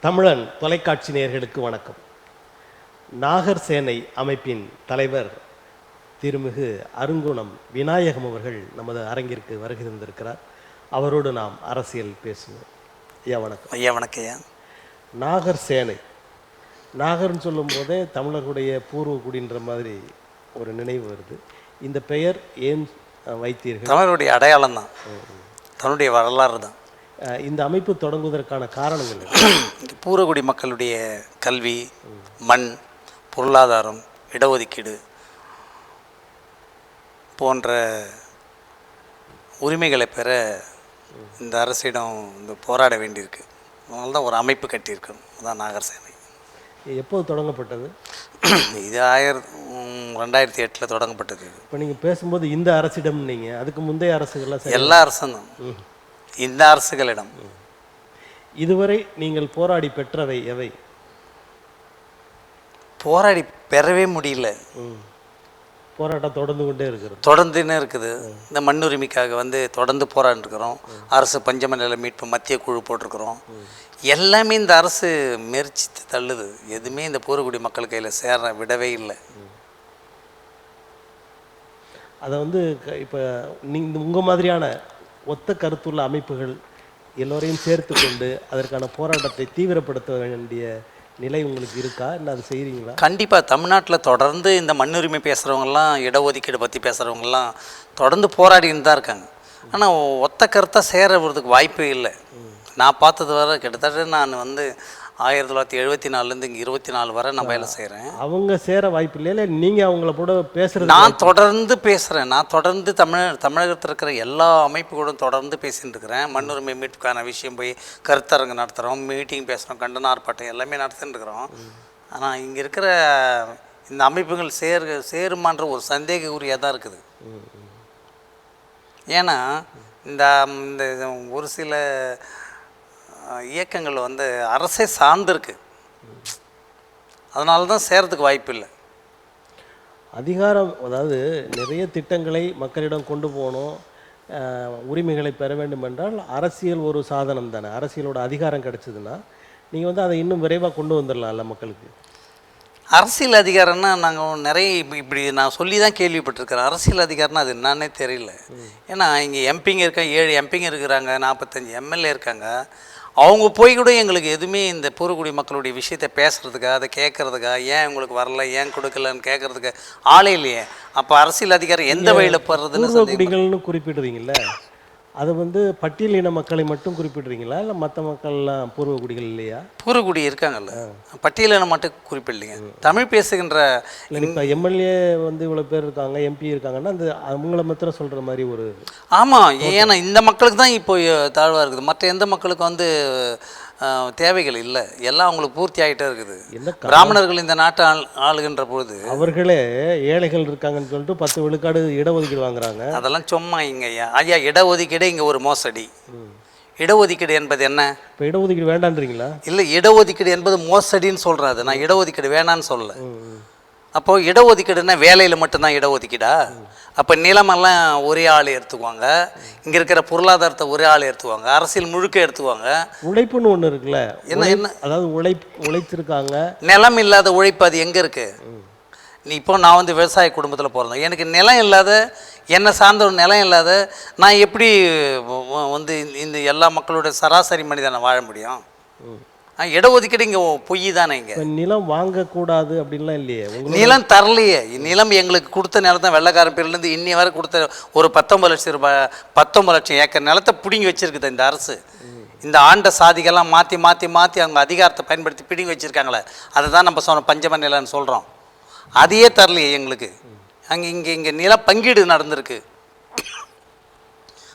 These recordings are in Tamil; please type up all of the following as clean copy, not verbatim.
தமிழன் தொலைக்காட்சி நேயர்களுக்கு வணக்கம். நாகர் சேனை அமைப்பின் தலைவர் திருமிகு அருங்குணம் விநாயகம் அவர்கள் நமது அரங்கிற்கு வருகை தந்திருக்கிறார். அவரோடு நாம் அரசியல் பேசுவோம். ஐயா வணக்கம். ஐயா வணக்கம். ஐயா நாகர் சேனை, நாகர்னு சொல்லும் போதே தமிழர்களுடைய பூர்வ குடின்ற மாதிரி ஒரு நினைவு வருது. இந்த பெயர் ஏன் வைத்தீர்கள்? தமிழருடைய அடையாளம் தான், தன்னுடைய வரலாறு தான். இந்த அமைப்பு தொடங்குவதற்கான காரணங்கள் பூர்வகுடி மக்களுடைய கல்வி, மண், பொருளாதாரம், இடஒதுக்கீடு போன்ற உரிமைகளை பெற இந்த அரசிடம் போராட வேண்டியிருக்கு. அதனால தான் ஒரு அமைப்பு கட்டியிருக்கணும். அதுதான் நாகர் சேனை. எப்போது தொடங்கப்பட்டது? இது 2008 தொடங்கப்பட்டது. இப்போ நீங்கள் பேசும்போது இந்த அரசிடம், நீங்கள் அதுக்கு முந்தைய அரசுகள்லாம் எல்லா அரசும் தான், இந்த அரசுகளிடம். இதுவரை நீங்கள் போராடி பெற்றவை எவை? போராடி பெறவே முடியல. போராட்டம் தொடர்ந்து கொண்டே இருக்கிறது, தொடர்ந்துன்னு இருக்குது. இந்த மண்ணுரிமைக்காக தொடர்ந்து போராடிருக்கிறோம். அரசு பஞ்சமநில மீட்பு மத்திய குழு போட்டிருக்கிறோம். எல்லாமே இந்த அரசு மெரிச்சு தள்ளுது. எதுவுமே இந்த பூர்வகுடி மக்கள் கையில் சேர விடவே இல்லை. அதை இப்போ நீங்கள் உங்கள் மாதிரியான ஒத்த கருத்துள்ள அமைப்புகள் எல்லோரையும் சேர்த்து கொண்டு அதற்கான போராட்டத்தை தீவிரப்படுத்த வேண்டிய நிலை உங்களுக்கு இருக்கா? இல்லை அதை செய்கிறீங்களா? கண்டிப்பாக. தமிழ்நாட்டில் தொடர்ந்து இந்த மண்ணுரிமை பேசுகிறவங்கலாம், இடஒதுக்கீடு பற்றி பேசுகிறவங்கலாம் தொடர்ந்து போராடின்னு தான் இருக்காங்க. ஆனால் ஒத்த கருத்தாக சேரறதுக்கு வாய்ப்பே இல்லை. நான் பார்த்தது வர கிட்டத்தட்ட நான் 1974 இங்கே 24 வரை நான் வேலை செய்கிறேன். அவங்க சேர வாய்ப்பு இல்லை, இல்லை நீங்கள் அவங்கள கூட பேசுகிறது? நான் தொடர்ந்து பேசுகிறேன். நான் தொடர்ந்து தமிழகத்தில் இருக்கிற எல்லா அமைப்புகளும் தொடர்ந்து பேசிகிட்டு இருக்கிறேன். மண்ணுரிமை மீட்புக்கான விஷயம் போய் கருத்தரங்கு நடத்துகிறோம், மீட்டிங் பேசுகிறோம், கண்டன ஆர்ப்பாட்டம் எல்லாமே நடத்திட்டு இருக்கிறோம். ஆனால் இங்கே இருக்கிற இந்த அமைப்புகள் சேருமான்ற ஒரு சந்தேகக்குறியாக தான் இருக்குது. ஏன்னா இந்த ஒரு சில இயக்கங்கள் அரசே சார்ந்திருக்கு. அதனால தான் சேரத்துக்கு வாய்ப்பு இல்லை. அதிகாரம், அதாவது நிறைய திட்டங்களை மக்களிடம் கொண்டு போகணும், உரிமைகளை பெற வேண்டும் என்றால் அரசியல் ஒரு சாதனம் தானே. அரசியலோட அதிகாரம் கிடச்சிதுன்னா நீங்கள் அதை இன்னும் விரைவாக கொண்டு வந்துடலாம்ல மக்களுக்கு. அரசியல் அதிகாரம்னா நாங்கள் நிறைய இப்படி நான் சொல்லி தான் கேள்விப்பட்டிருக்கிறேன். அரசியல் அதிகாரம்னா அது என்னன்னே தெரியல. ஏன்னா இங்கே எம்பிங்க இருக்காங்க, 7 எம்பிங்க இருக்கிறாங்க, 45 எம்எல்ஏ இருக்காங்க. அவங்க போய் கூட எங்களுக்கு எதுவுமே இந்த பூர்வகுடி மக்களுடைய விஷயத்தை பேசுகிறதுக்கா, அதை கேட்குறதுக்கா, ஏன் உங்களுக்கு வரல, ஏன் கொடுக்கலன்னு கேட்குறதுக்கு ஆளே இல்லையே. அப்போ அரசியல் அதிகாரம் எந்த வழியில் போடுறதுன்னு பூர்வகுடிகள்னு குறிப்பிடுறீங்கள, அது பட்டியலின மக்களை மட்டும் குறிப்பிடுறீங்களா, இல்லை மற்ற மக்கள்லாம் பூர்வகுடிகள் இல்லையா? பூர்வகுடி இருக்காங்கல்ல, பட்டியலினம் மட்டும் குறிப்பிடலைங்க. தமிழ் பேசுகின்ற இப்போ எம்எல்ஏ இவ்வளோ பேர் இருக்காங்க, எம்பி இருக்காங்கன்னா அந்த அவங்கள மாத்திரம் சொல்கிற மாதிரி ஒரு. ஆமாம். ஏன்னா இந்த மக்களுக்கு தான் இப்போ தாழ்வாக இருக்குது. மற்ற எந்த மக்களுக்கு தேவைகள் இல்லை. எல்லாம் அவங்களுக்கு பூர்த்தி ஆகிட்டே இருக்குது. பிராமணர்கள் இந்த நாட்டை ஆளுகின்ற பொழுது அவர்களே ஏழைகள் இருக்காங்கன்னு சொல்லிட்டு 10 விழுக்காடு இடஒதுக்கீடு வாங்குறாங்க. அதெல்லாம் சும்மா ஐயா இடஒதுக்கீடு இங்கே ஒரு மோசடி. இடஒதுக்கீடு என்பது என்ன? இப்போ இடஒதுக்கீடு வேண்டான்றீங்களா? இல்லை, இடஒதுக்கீடு என்பது மோசடின்னு சொல்கிறாரு. நான் இடஒதுக்கீடு வேணான்னு சொல்லலை. அப்போது இடஒதுக்கீடுன்னா வேலையில் மட்டும்தான் இடஒதுக்கீடா? அப்போ நிலமெல்லாம் ஒரே ஆள் எடுத்துக்குவாங்க, இங்கே இருக்கிற பொருளாதாரத்தை ஒரே ஆள் எடுத்துக்குவாங்க, அரசியல் முழுக்க எடுத்துக்குவாங்க. உழைப்புன்னு ஒன்று இருக்குல்ல, என்ன அதாவது உழைச்சிருக்காங்க. நிலம் இல்லாத உழைப்பு அது எங்கே இருக்குது? இப்போ நான் விவசாய குடும்பத்தில் பிறந்தேன். எனக்கு நிலம் இல்லாத, என்னை சார்ந்த ஒரு நிலம் இல்லாத நான் எப்படி இந்த எல்லா மக்களோட சராசரி மனிதனை வாழ முடியும்? இடஒதுக்கீடு இங்கே பொய் தானே. இங்கே நிலம் வாங்கக்கூடாது அப்படின்லாம் இல்லையே. நிலம் தரலையே. நிலம் எங்களுக்கு கொடுத்த நிலத்தை வெள்ளைக்காரன் பேர்லேருந்து இன்னி வரை கொடுத்த ஒரு 19 லட்சம் ரூபாய், 19 லட்சம் ஏக்கர் நிலத்தை பிடுங்கி வச்சுருக்குது இந்த அரசு. இந்த ஆண்ட சாதிகள்லாம் மாற்றி மாற்றி மாற்றி அவங்க அதிகாரத்தை பயன்படுத்தி பிடுங்கி வச்சுருக்காங்களே, அதை தான் நம்ம சொன்ன பஞ்சம நிலன்னு சொல்கிறோம். அதையே தரலையே எங்களுக்கு. இங்கே நில பங்கீடு நடந்திருக்கு.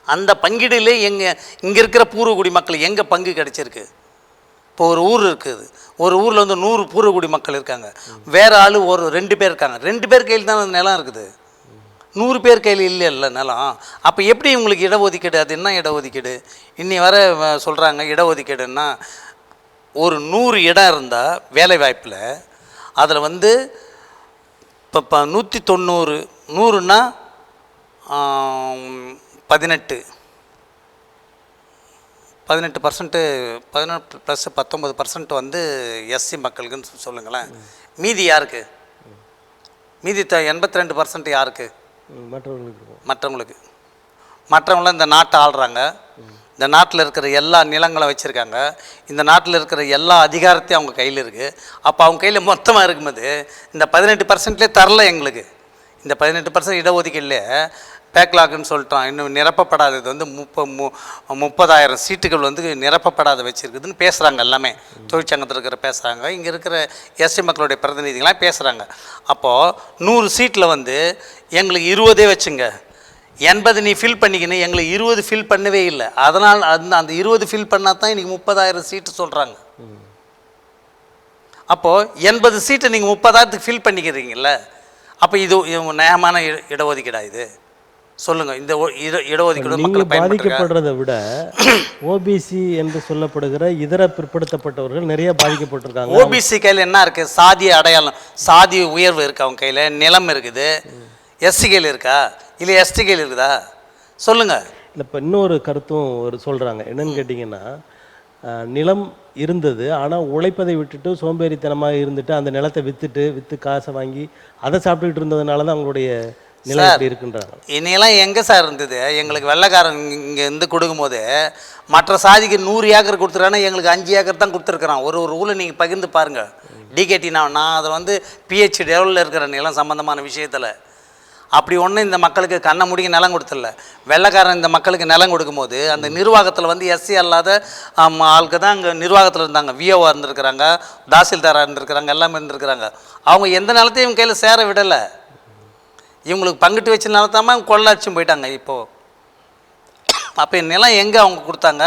அந்த பங்கீடுலே இங்கே இருக்கிற பூர்வகுடி மக்கள் எங்கே பங்கு கிடைச்சிருக்கு? இப்போ ஒரு ஊர் இருக்குது, ஒரு ஊரில் 100 பூர்வகுடி மக்கள் இருக்காங்க, வேறு ஆள் ஒரு 2 பேர் இருக்காங்க. 2 பேர் கையில் தான் அந்த நிலம் இருக்குது, 100 பேர் கையில் இல்லை நிலம். அப்போ எப்படி உங்களுக்கு இடஒதுக்கீடு? அது என்ன இடஒதுக்கீடு? இன்னி வர சொல்கிறாங்க இடஒதுக்கீடுன்னா ஒரு 100 இடம் இருந்தால் வேலை வாய்ப்பில் அதில் இப்போ 190, 100ன்னா 18 18% 18 + 19% வந்து எஸ்சி மக்களுக்குன்னு சொல்லுங்களேன். மீதி யாருக்கு? மீதி 82% யாருக்கு? மற்றவங்களுக்கு. மற்றவங்களாம் இந்த நாட்டை ஆள்றாங்க. இந்த நாட்டில் இருக்கிற எல்லா நிலங்களும் வச்சுருக்காங்க. இந்த நாட்டில் இருக்கிற எல்லா அதிகாரத்தையும் அவங்க கையில் இருக்குது. அப்போ அவங்க கையில் மொத்தமாக இருக்கும்போது இந்த 18%லே தரல எங்களுக்கு. இந்த 18% இடஒதுக்கீடுல பேக்லாக்னு சொல்லிட்டோம். இன்னும் நிரப்பப்படாதது வந்து 30,000 சீட்டுகள் வந்து நிரப்பப்படாத வச்சுருக்குதுன்னு பேசுகிறாங்க. எல்லாமே தொழிற்சங்கத்தில் இருக்கிற பேசுகிறாங்க, இங்கே இருக்கிற எஸ்சி மக்களுடைய பிரதிநிதிகளாம் பேசுகிறாங்க. அப்போது 100 சீட்டில் வந்து எங்களுக்கு 20 வச்சுங்க, 80 நீ ஃபில் பண்ணிக்கணும். எங்களுக்கு 20 ஃபில் பண்ணவே இல்லை. அதனால் அந்த 20 ஃபில் பண்ணால் தான் இன்றைக்கி 30,000 சீட்டு சொல்கிறாங்க. அப்போது 80 சீட்டை நீங்கள் 30,000க்கு ஃபில் பண்ணிக்கிறீங்கள, அப்போ இது நியாயமான இடஒதுக்கீடா? இது சொல்லுங்கள். இந்த இடஒதுக்கீடு மக்கள் பாதிக்கப்படுறதை விட ஓபிசி என்று சொல்லப்படுகிற இதர பிற்படுத்தப்பட்டவர்கள் நிறைய பாதிக்கப்பட்டிருக்காங்க. ஓபிசி கையில் என்ன இருக்குது? சாதி அடையாளம், சாதி உயர்வு இருக்குது அவங்க கையில், நிலம் இருக்குது. எஸ்சி கையில் இருக்கா? இல்லை எஸ்டி கையில் இருக்குதா? சொல்லுங்கள். இல்லை, இப்போ இன்னொரு கருத்தும் சொல்கிறாங்க. என்னன்னு கேட்டிங்கன்னா, நிலம் இருந்தது, ஆனால் உழைப்பதை விட்டுட்டு சோம்பேறித்தனமாக இருந்துட்டு அந்த நிலத்தை விற்று காசை வாங்கி அதை சாப்பிட்டுக்கிட்டு இருந்ததுனால தான் அவங்களுடைய நிலம் எப்படி இருக்குன்றாங்க. இன்னையெல்லாம் எங்கே சார் இருந்தது? எங்களுக்கு வெள்ளைக்காரன் இங்கே இருந்து கொடுக்கும்போது மற்ற சாதிக்கு 100 ஏக்கர் கொடுத்துருக்கானா, எங்களுக்கு 5 ஏக்கர் தான் கொடுத்துருக்குறான். ஒரு ஊரில் நீங்கள் பகிர்ந்து பாருங்கள். டிகேடி நான் அதை வந்து பிஹெச்டி லெவலில் இருக்கிற நிலம் சம்மந்தமான விஷயத்தில் அப்படி ஒன்று இந்த மக்களுக்கு கண்ணை முடிக்க நிலம் கொடுத்துடல. வெள்ளைக்காரன் இந்த மக்களுக்கு நிலம் கொடுக்கும்போது அந்த நிர்வாகத்தில் வந்து எஸ்சி அல்லாத ஆளுக்கு தான் அங்கே நிர்வாகத்தில் இருந்தாங்க. விஓவாக இருந்திருக்கிறாங்க, தாசில்தாராக இருந்திருக்கிறாங்க, எல்லாமே இருந்திருக்கிறாங்க. அவங்க எந்த நிலத்தையும் இவங்க கையில் சேர விடலை. இவங்களுக்கு பங்கிட்டு வச்ச நிலத்தாம கொள்ளாச்சும் போயிட்டாங்க. இப்போது அப்போ நிலம் எங்கே அவங்க கொடுத்தாங்க?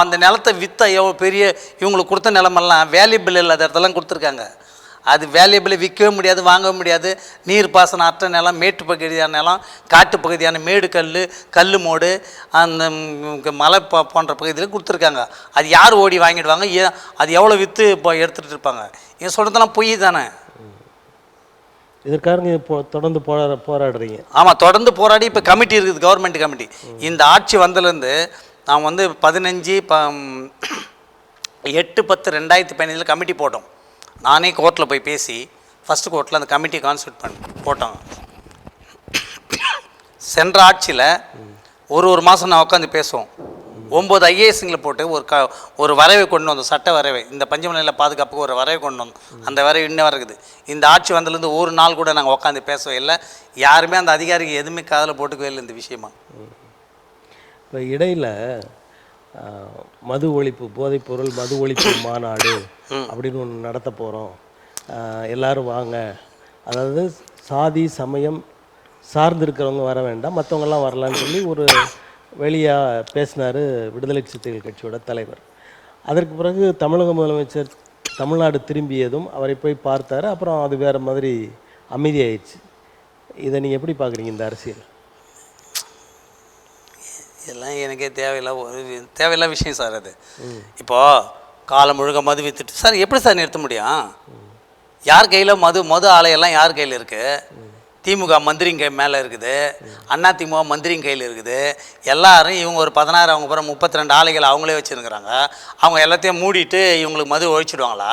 அந்த நிலத்தை விற்ற எவ்வளோ பெரிய இவங்களுக்கு கொடுத்த நிலமெல்லாம் வேல்யூபிள் இல்லாத இடத்தெல்லாம் கொடுத்துருக்காங்க. அது வேல்யூபிளை விற்கவே முடியாது, வாங்கவே முடியாது. நீர் பாசனம் அற்ற நிலம், மேட்டு பகுதியான நிலம், காட்டு பகுதியான மேடு கல் மோடு, அந்த மலை போன்ற பகுதியில் கொடுத்துருக்காங்க. அது யார் ஓடி வாங்கிடுவாங்க? அது எவ்வளோ விற்று இப்போ எடுத்துகிட்டு இருப்பாங்க? இவன் சொல்கிறதெல்லாம் பொய் தானே. இதற்காக தொடர்ந்து போராடுறீங்க? ஆமாம், தொடர்ந்து போராடி இப்போ கமிட்டி இருக்குது, கவர்மெண்ட் கமிட்டி. இந்த ஆட்சி வந்ததுலேருந்து நான் வந்து 15/8/10/2015 கமிட்டி போட்டோம். நானே கோர்ட்டில் போய் பேசி ஃபஸ்ட்டு கோர்ட்டில் அந்த கமிட்டி கான்ஸ்டியூட் போட்டோம். சென்ற ஆட்சியில் ஒரு மாதம் நான் உட்காந்து பேசுவோம். 9 ஐஏஎஸ்ங்களை போட்டு ஒரு வரைவை கொண்டு வந்தோம், சட்ட வரைவை. இந்த பஞ்சமநில பாதுகாப்புக்கு ஒரு வரைவை கொண்டு வந்தோம். அந்த வரைவு இன்னும் இருக்குது. இந்த ஆட்சி வந்ததுலேருந்து ஒரு நாள் கூட நாங்கள் உட்காந்து பேசவே இல்லை. யாருமே அந்த அதிகாரிக்கு எதுவுமே காதில் போட்டுக்கவே இல்லை இந்த விஷயமா. இப்போ இடையில் மது ஒழிப்பு, போதைப்பொருள் மது ஒழிப்பு மாநாடு அப்படின்னு ஒன்று நடத்த போகிறோம், எல்லோரும் வாங்க, அதாவது சாதி சமயம் சார்ந்திருக்கிறவங்க வர வேண்டாம், மற்றவங்கெல்லாம் வரலான்னு சொல்லி ஒரு வெளியாக பேசினார் விடுதலை சிறுத்தைகள் கட்சியோட தலைவர். அதற்கு பிறகு தமிழக முதலமைச்சர் தமிழ்நாடு திரும்பியதும் அவரை போய் பார்த்தாரு. அப்புறம் அது வேறு மாதிரி அமைதியாயிடுச்சு. இதை நீங்கள் எப்படி பார்க்குறீங்க இந்த அரசியல்? இதெல்லாம் எனக்கே தேவையில்ல விஷயம் சார். அது இப்போது காலம் முழுக்க மது விற்றுட்டு சார் எப்படி சார் நிறுத்த முடியும்? யார் கையில் மது ஆலையெல்லாம் யார் கையில் இருக்குது? திமுக மந்திரிங்க மேலே இருக்குது, அதிமுக மந்திரிங்க கையில் இருக்குது. எல்லாரும் இவங்க ஒரு 16, அவங்க பிறகு 32 ஆலைகள் அவங்களே வச்சுருக்கிறாங்க. அவங்க எல்லாத்தையும் மூடிட்டு இவங்களுக்கு மது ஒழிச்சிடுவாங்களா?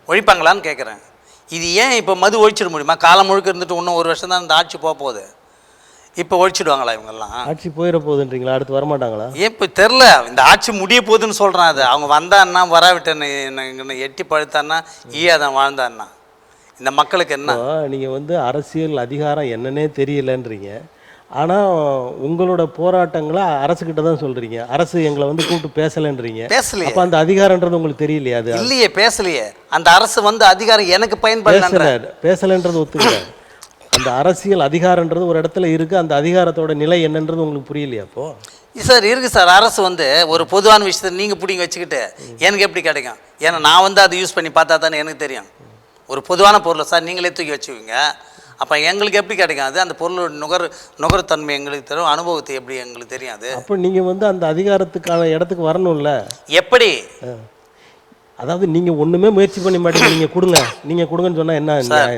ஒழிப்பாங்களான்னு கேட்குறேன். இது ஏன் இப்போ மது ஒழிச்சிட முடியுமா? காலம் முழுக்க இருந்துட்டு இன்னும் 1 வருஷம் தான் இந்த ஆட்சி போகுது. இப்போ ஒழிச்சிடுவாங்களா இவங்கெல்லாம்? ஆட்சி போயிட போகுதுன்றீங்களா? அடுத்து வரமாட்டாங்களா? இப்போ தெரில. இந்த ஆட்சி முடிய போகுதுன்னு சொல்கிறான். அது அவங்க வந்தான்னா வராவிட்டேன்னு எட்டி பழுத்தான்னா ஈயாதான் வாழ்ந்தான்னா இந்த மக்களுக்கு என்ன? நீங்கள் வந்து அரசியல் அதிகாரம் என்னன்னே தெரியலன்றீங்க. ஆனால் உங்களோட போராட்டங்களை அரசுக்கிட்ட தான் சொல்கிறீங்க. அரசு எங்களை வந்து கூப்பிட்டு பேசலைன்றீங்க. பேசலையே. அப்போ அந்த அதிகாரன்றது உங்களுக்கு தெரியலையா? அது இல்லையே, பேசலையே. அந்த அரசு வந்து அதிகாரம் எனக்கு பேசலைன்றது ஒத்துக்கிறேன். அந்த அரசியல் அதிகாரன்றது ஒரு இடத்துல இருக்குது, அந்த அதிகாரத்தோட நிலை என்னன்றது உங்களுக்கு புரியலையா? அப்போது சார் இருக்குது சார். அரசு வந்து ஒரு பொதுவான விஷயத்தை நீங்கள் பிடிங்க வச்சுக்கிட்டு எனக்கு எப்படி கிடைக்கும்? ஏன்னா நான் வந்து அதை யூஸ் பண்ணி பார்த்தா தானே எனக்கு தெரியும். ஒரு பொதுவான பொருளை சார் நீங்களே தூக்கி வச்சுக்குவீங்க, அப்போ எங்களுக்கு எப்படி கிடைக்கும்? அது அந்த பொருளோட நுகர்த்தன்மை எங்களுக்கு தெரியும், அனுபவத்தை எப்படி எங்களுக்கு தெரியும்? அது அப்போ நீங்கள் வந்து அந்த அதிகாரத்துக்கான இடத்துக்கு வரணும்ல. எப்படி? அதாவது நீங்கள் ஒன்றுமே முயற்சி பண்ணி மாட்டீங்க, நீங்கள் கொடுங்கன்னு சொன்னால் என்ன சார்?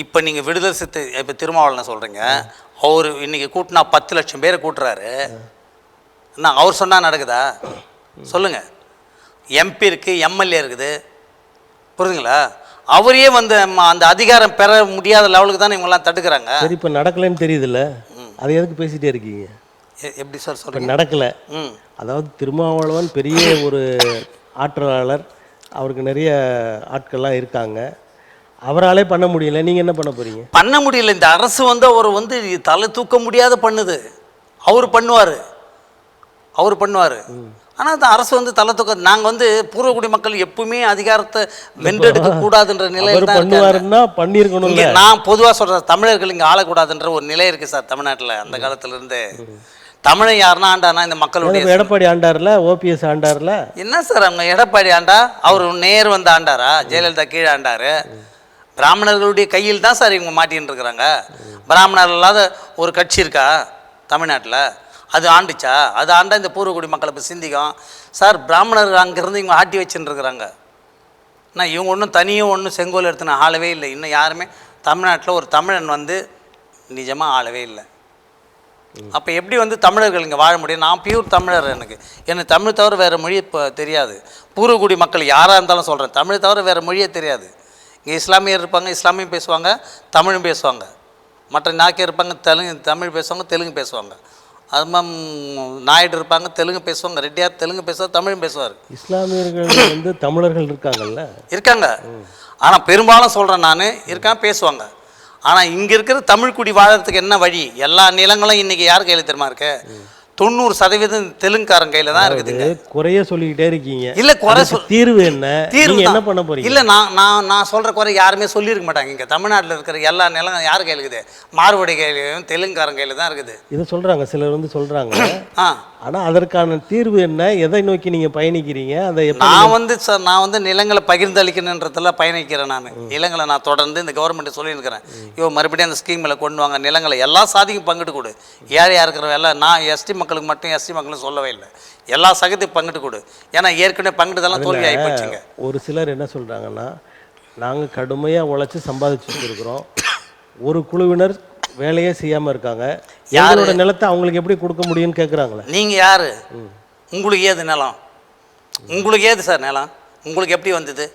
இப்போ நீங்கள் விடுதலை சிறுத்தை இப்போ திருமாவளவன் சொல்கிறீங்க, அவர் இன்றைக்கி கூட்டினா 10 லட்சம் பேரை கூட்டுறாரு. என்ன அவர் சொன்னால் நடக்குதா? சொல்லுங்கள். எம்பி இருக்குது, எம்எல்ஏ இருக்குது, புரியுதுங்களா? அவரே வந்து அந்த அதிகாரம் பெற முடியாத லெவலுக்கு தானே இவங்கெல்லாம் தடுக்கிறாங்க. சரி, இப்போ நடக்கலைன்னு தெரியுதுல்ல, அதை எதுக்கு பேசிகிட்டே இருக்கீங்க? எப்படி சார் சொல்கிறீங்க? நடக்கலை. அதாவது திருமாவளவன் பெரிய ஒரு ஆற்றலாளர், அவருக்கு நிறைய ஆட்கள்லாம் இருக்காங்க, அவராலே பண்ண முடியல, நீங்கள் என்ன பண்ண போகிறீங்க? பண்ண முடியல. இந்த அரசு வந்து அவர் வந்து தலை தூக்க முடியாத பண்ணுது. அவர் பண்ணுவார். ஆனால் அந்த அரசு வந்து தலை தூக்க, நாங்கள் வந்து பூர்வகுடி மக்கள் எப்பவுமே அதிகாரத்தை வென்றெடுக்க கூடாதுன்ற நிலையில் தான் பண்ணுவாருன்னா பண்ணியிருக்கணும். நான் பொதுவாக சொல்கிறேன், தமிழர்கள் இங்கே ஆளக்கூடாதுன்ற ஒரு நிலை இருக்குது சார் தமிழ்நாட்டில். அந்த காலத்திலேருந்து தமிழன் யாருன்னா ஆண்டானா இந்த மக்களுடைய. எடப்பாடி ஆண்டார்ல, ஓபிஎஸ் ஆண்டார்ல. என்ன சார் அவங்க எடப்பாடி ஆண்டா? அவர் நேர் வந்து ஆண்டாரா? ஜெயலலிதா கீழே ஆண்டாரு. பிராமணர்களுடைய கையில் தான் சார் இவங்க மாட்டின்னு இருக்கிறாங்க. பிராமணர் இல்லாத ஒரு கட்சி இருக்கா தமிழ்நாட்டில்? அது ஆண்டுச்சா? அது ஆண்டா இந்த பூர்வகுடி மக்களை இப்போ சிந்திக்கும் சார். பிராமணர்கள் அங்கேருந்து இவங்க ஆட்டி வச்சுன்னு இருக்கிறாங்க. நான் இவங்க ஒன்றும் தனியும் ஒன்றும் செங்கோல் எடுத்துன ஆளவே இல்லை. இன்னும் யாருமே தமிழ்நாட்டில் ஒரு தமிழன் வந்து நிஜமாக ஆளவே இல்லை. அப்போ எப்படி வந்து தமிழர்கள் இங்கே வாழ முடியும்? நான் பியூர் தமிழர். எனக்கு தமிழ் தவிர வேறு மொழி இப்போ தெரியாது. பூர்வகுடி மக்கள் யாராக இருந்தாலும் சொல்கிறேன், தமிழ் தவிர வேறு மொழியே தெரியாது. இங்கே இஸ்லாமியர் இருப்பாங்க, இஸ்லாமியும் பேசுவாங்க, தமிழும் பேசுவாங்க. மற்ற நாக்கியர் இருப்பாங்க, தமிழ் பேசுவாங்க, தெலுங்கு பேசுவாங்க. அது மாதிரி நாயுடு இருப்பாங்க, தெலுங்கு பேசுவாங்க. ரெட்டியார் தெலுங்கு பேசுவார், தமிழும் பேசுவார். இஸ்லாமியர்கள் வந்து தமிழர்கள் இருக்காங்கல்ல? இருக்காங்க. ஆனால் பெரும்பாலும் சொல்கிறேன் நான், இருக்கான் பேசுவாங்க. ஆனால் இங்கே இருக்கிற தமிழ் குடி வாழறதுக்கு என்ன வழி? எல்லா நிலங்களும் இன்றைக்கி யார் கையில் தெரியுமா இருக்கு? 90% தெலுங்குக்காரன் கையில் தான் இருக்குது. குறைய சொல்லிக்கிட்டே இருக்கீங்க. இல்லை, குறை தீர்வு என்ன? தீர்வு என்ன பண்ண போறீங்க? இல்லை, நான் சொல்கிற குறை யாருமே சொல்லியிருக்க மாட்டாங்க. இங்கே தமிழ்நாட்டில் இருக்கிற எல்லா நிலம் யார் கையில் இருக்குது? மார்வாடி கையிலையும் தெலுங்குக்காரன் கையில் தான் இருக்குது. இதை சொல்கிறாங்க, சிலர் வந்து சொல்கிறாங்க. ஆனால் அதற்கான தீர்வு என்ன? எதை நோக்கி நீங்கள் பயணிக்கிறீங்க? அதை நான் வந்து நிலங்களை பகிர்ந்தளிக்கணுன்றதில் பயணிக்கிறேன். நான் நிலங்களை நான் தொடர்ந்து இந்த கவர்மெண்ட்டை சொல்லியிருக்கிறேன், மறுபடியும் அந்த ஸ்கீமில் கொண்டு வாங்க, நிலங்களை எல்லா சாதிக்கும் பங்கிட்டு கொடு. யார் இருக்கிற எல்லாம் நான் எஸ்டி மக்களுக்கு மட்டும் எஸ்டி மக்களும் சொல்லவே இல்லை, எல்லா சகத்தையும் பங்கிட்டு கொடு. ஏன்னா ஏற்கனவே பங்கிட்டுதெல்லாம் தோல்வி ஆகி போச்சுங்க. ஒரு சிலர் என்ன சொல்கிறாங்கன்னா, நாங்கள் கடுமையாக உழைச்சி சம்பாதிச்சு வச்சுருக்கிறோம், ஒரு குழுவினர் வேலையே செய்யாமல் இருக்காங்க, யாரோட நிலத்தை அவங்களுக்கு எப்படி கொடுக்க முடியும்னு கேட்குறாங்களே. நீங்கள் யார்? உங்களுக்கு ஏது நிலம்? உங்களுக்கு ஏது சார் நிலம்? உங்களுக்கு எப்படி வந்தது?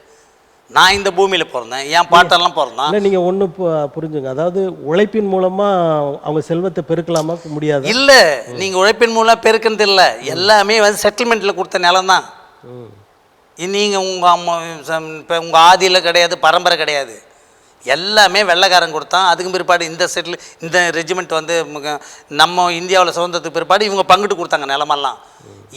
நான் இந்த பூமியில் பிறந்தேன், என் பாட்டெல்லாம் பிறந்தான். இல்லை, நீங்கள் ஒன்று புரிஞ்சுங்க, அதாவது உழைப்பின் மூலமாக அவங்க செல்வத்தை பெருக்கலாமா? முடியாது. இல்லை, நீங்கள் உழைப்பின் மூலம் பெருக்கிறது இல்லை, எல்லாமே வந்து செட்டில்மெண்ட்டில் கொடுத்த நிலம் தான். நீங்கள் உங்கள் அம்மா இப்போ உங்கள் ஆதியில் கிடையாது, பரம்பரை கிடையாது, எல்லாமே வெள்ளைக்காரன் கொடுத்தான். அதுக்கு பிற்பாடு இந்த ரெஜிமெண்ட் வந்து நம்ம இந்தியாவில் சுதந்திரத்துக்கு பிற்பாடு இவங்க பங்கிட்டு கொடுத்தாங்க நிலமெல்லாம்.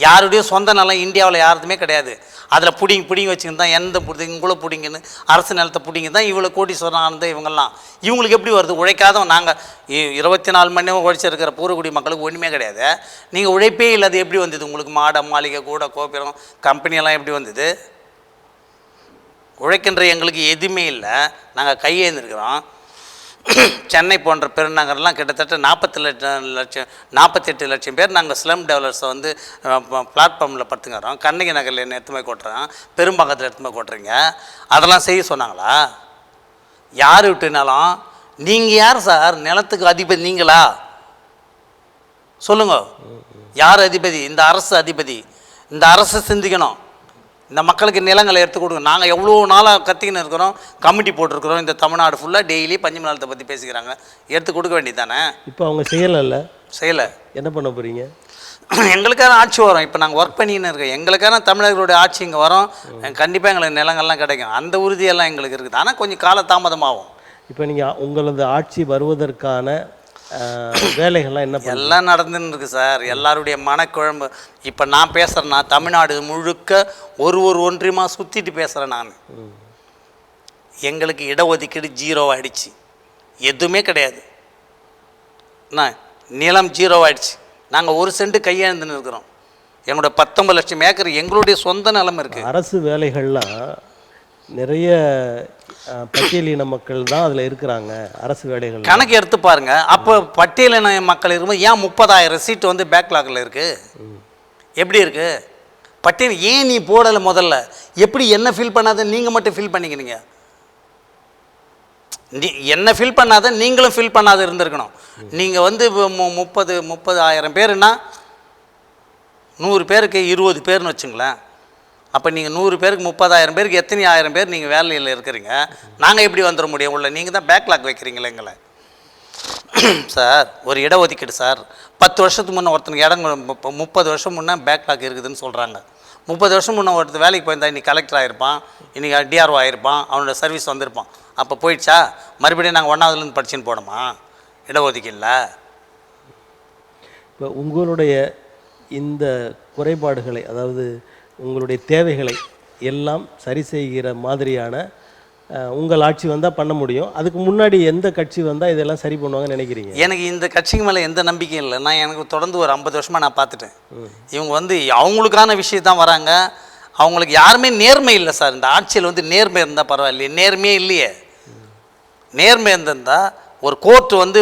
யாருடைய சொந்த நிலம் இந்தியாவில் யாருக்குமே கிடையாது. அதில் பிடிங்கி வச்சுக்கிட்டு தான் எந்த இவ்வளோ பிடிங்கன்னு அரசு நிலத்தை பிடிங்கி தான் இவ்வளோ கோடீஸ்வரன் ஆனது இவங்கெல்லாம். இவங்களுக்கு எப்படி வருது? உழைக்காதவன் நாங்கள் 24 மணி நேரம் உழைச்சிருக்கிற பூர்வகுடி மக்களுக்கு ஒன்றுமே கிடையாது. நீங்கள் உழைப்பே இல்லாது எப்படி வந்தது உங்களுக்கு? மாட மாளிகை கூட கோபுரம் கம்பெனியெல்லாம் எப்படி வந்தது? உழைக்கின்ற எங்களுக்கு எதுவுமே இல்லை, நாங்கள் கையேந்திருக்கிறோம். சென்னை போன்ற பெருநகரெலாம் கிட்டத்தட்ட 48 லட்சம் பேர் நாங்கள் ஸ்லம் டெவலப்ஸை வந்து பிளாட்ஃபார்மில் படுத்துக்கிறோம். கண்ணகி நகரில் என்ன எடுத்து போய் கொட்டுறோம், பெரும்பாக்கத்தில் எடுத்து போய் கொட்டுறீங்க. அதெல்லாம் செய்ய சொன்னாங்களா? யார் விட்டுனாலும் நீங்கள் யார் சார்? நிலத்துக்கு அதிபதி நீங்களா? சொல்லுங்க, யார் அதிபதி? இந்த அரசு அதிபதி. இந்த அரசு சிந்திக்கணும், இந்த மக்களுக்கு நிலங்களை எடுத்து கொடுங்க. நாங்கள் எவ்வளோ நாளாக கத்திக்கின்னு இருக்கிறோம், கமிட்டி போட்டிருக்கிறோம். இந்த தமிழ்நாடு ஃபுல்லாக டெய்லி பஞ்சமி நிலத்தை பற்றி பேசிக்கிறாங்க, எடுத்து கொடுக்க வேண்டியது தானே. இப்போ அவங்க செய்யலை. என்ன பண்ண போகிறீங்க? எங்களுக்கான ஆட்சி வரும். இப்போ நாங்கள் ஒர்க் பண்ணின்னு இருக்கோம், எங்களுக்கான தமிழர்களுடைய ஆட்சி இங்கே வரும். கண்டிப்பாக எங்களுக்கு நிலங்கள்லாம் கிடைக்கும், அந்த உறுதியெல்லாம் எங்களுக்கு இருக்குது. ஆனால் கொஞ்சம் கால தாமதமாகும். இப்போ நீங்கள் உங்களது ஆட்சி வருவதற்கான வேலைகள்லாம் என்ன? எல்லாம் நடந்துன்னு இருக்குது சார். எல்லாருடைய மனக்குழம்பு. இப்போ நான் பேசுகிறேன்னா தமிழ்நாடு முழுக்க ஒரு ஒன்றியமாக சுற்றிட்டு பேசுகிறேன் நான். எங்களுக்கு இடஒதுக்கீடு 0 ஆகிடுச்சு, எதுவுமே கிடையாது. நிலம் 0 ஆகிடுச்சு. நாங்கள் 1 சென்ட் கையெழுந்துன்னு இருக்கிறோம். எங்களோட 19 லட்சம் ஏக்கர் எங்களுடைய சொந்த நிலம் இருக்குது. அரசு வேலைகள்லாம் நிறைய பட்டியலின மக்கள் தான் அதில் இருக்கிறாங்க. அரசு வேலைகள் கணக்கு எடுத்து பாருங்க. அப்போ பட்டியலின மக்கள் இருக்கும்போது ஏன் 30,000 சீட்டு வந்து பேக்லாகில் இருக்குது? எப்படி இருக்குது பட்டியல்? ஏன் நீ போடலை? முதல்ல எப்படி என்ன ஃபில் பண்ணாத நீங்கள் மட்டும் ஃபில் பண்ணிக்கிறீங்க? என்ன ஃபில் பண்ணாத நீங்களும் ஃபில் பண்ணாத இருந்திருக்கணும். நீங்கள் வந்து 30,000 பேருன்னா 100 பேருக்கு 20 பேர்னு வச்சுங்களேன். அப்போ நீங்கள் 100 பேருக்கு 30,000 பேருக்கு எத்தனை 1000 பேர் நீங்கள் வேலையில் இருக்கிறீங்க. நாங்கள் எப்படி வந்துட முடியும் உள்ள? நீங்கள் தான் பேக்லாக் வைக்கிறீங்களே எங்களை. சார் ஒரு இடஒதுக்கீடு சார் 10 வருஷத்துக்கு முன்னே ஒருத்தனுக்கு இடம் 30 வருஷம் முன்னே பேக்லாக் இருக்குதுன்னு சொல்கிறாங்க. 30 வருஷம் முன்னே ஒருத்தர் வேலைக்கு போயிருந்தா இன்றைக்கி கலெக்டர் ஆகிருப்பான், இன்றைக்கி டிஆர்ஓ ஆகிருப்பான், அவனோட சர்வீஸ் வந்திருப்பான். அப்போ போயிடுச்சா? மறுபடியும் நாங்கள் 1ஆவதுலேருந்து படிச்சுன்னு போனோமா இடஒதுக்கீடில்? இப்போ உங்களுடைய இந்த குறைபாடுகளை, அதாவது உங்களுடைய தேவைகளை எல்லாம் சரி செய்கிற மாதிரியான உங்கள் ஆட்சி வந்தால் பண்ண முடியும். அதுக்கு முன்னாடி எந்த கட்சி வந்தால் இதெல்லாம் சரி பண்ணுவாங்கன்னு நினைக்கிறீங்க? எனக்கு இந்த கட்சிக்கு மேலே எந்த நம்பிக்கையும் இல்லை. நான் எனக்கு தொடர்ந்து ஒரு 50 வருஷமாக நான் பார்த்துட்டேன். இவங்க வந்து அவங்களுக்கான விஷயத்தான் வராங்க. அவங்களுக்கு யாருமே நேர்மை இல்லை சார். இந்த ஆட்சியில் வந்து நேர்மை இருந்தால் பரவாயில்லையே, நேர்மையே இல்லையே. நேர்மை இருந்திருந்தால் ஒரு கோர்ட்டு வந்து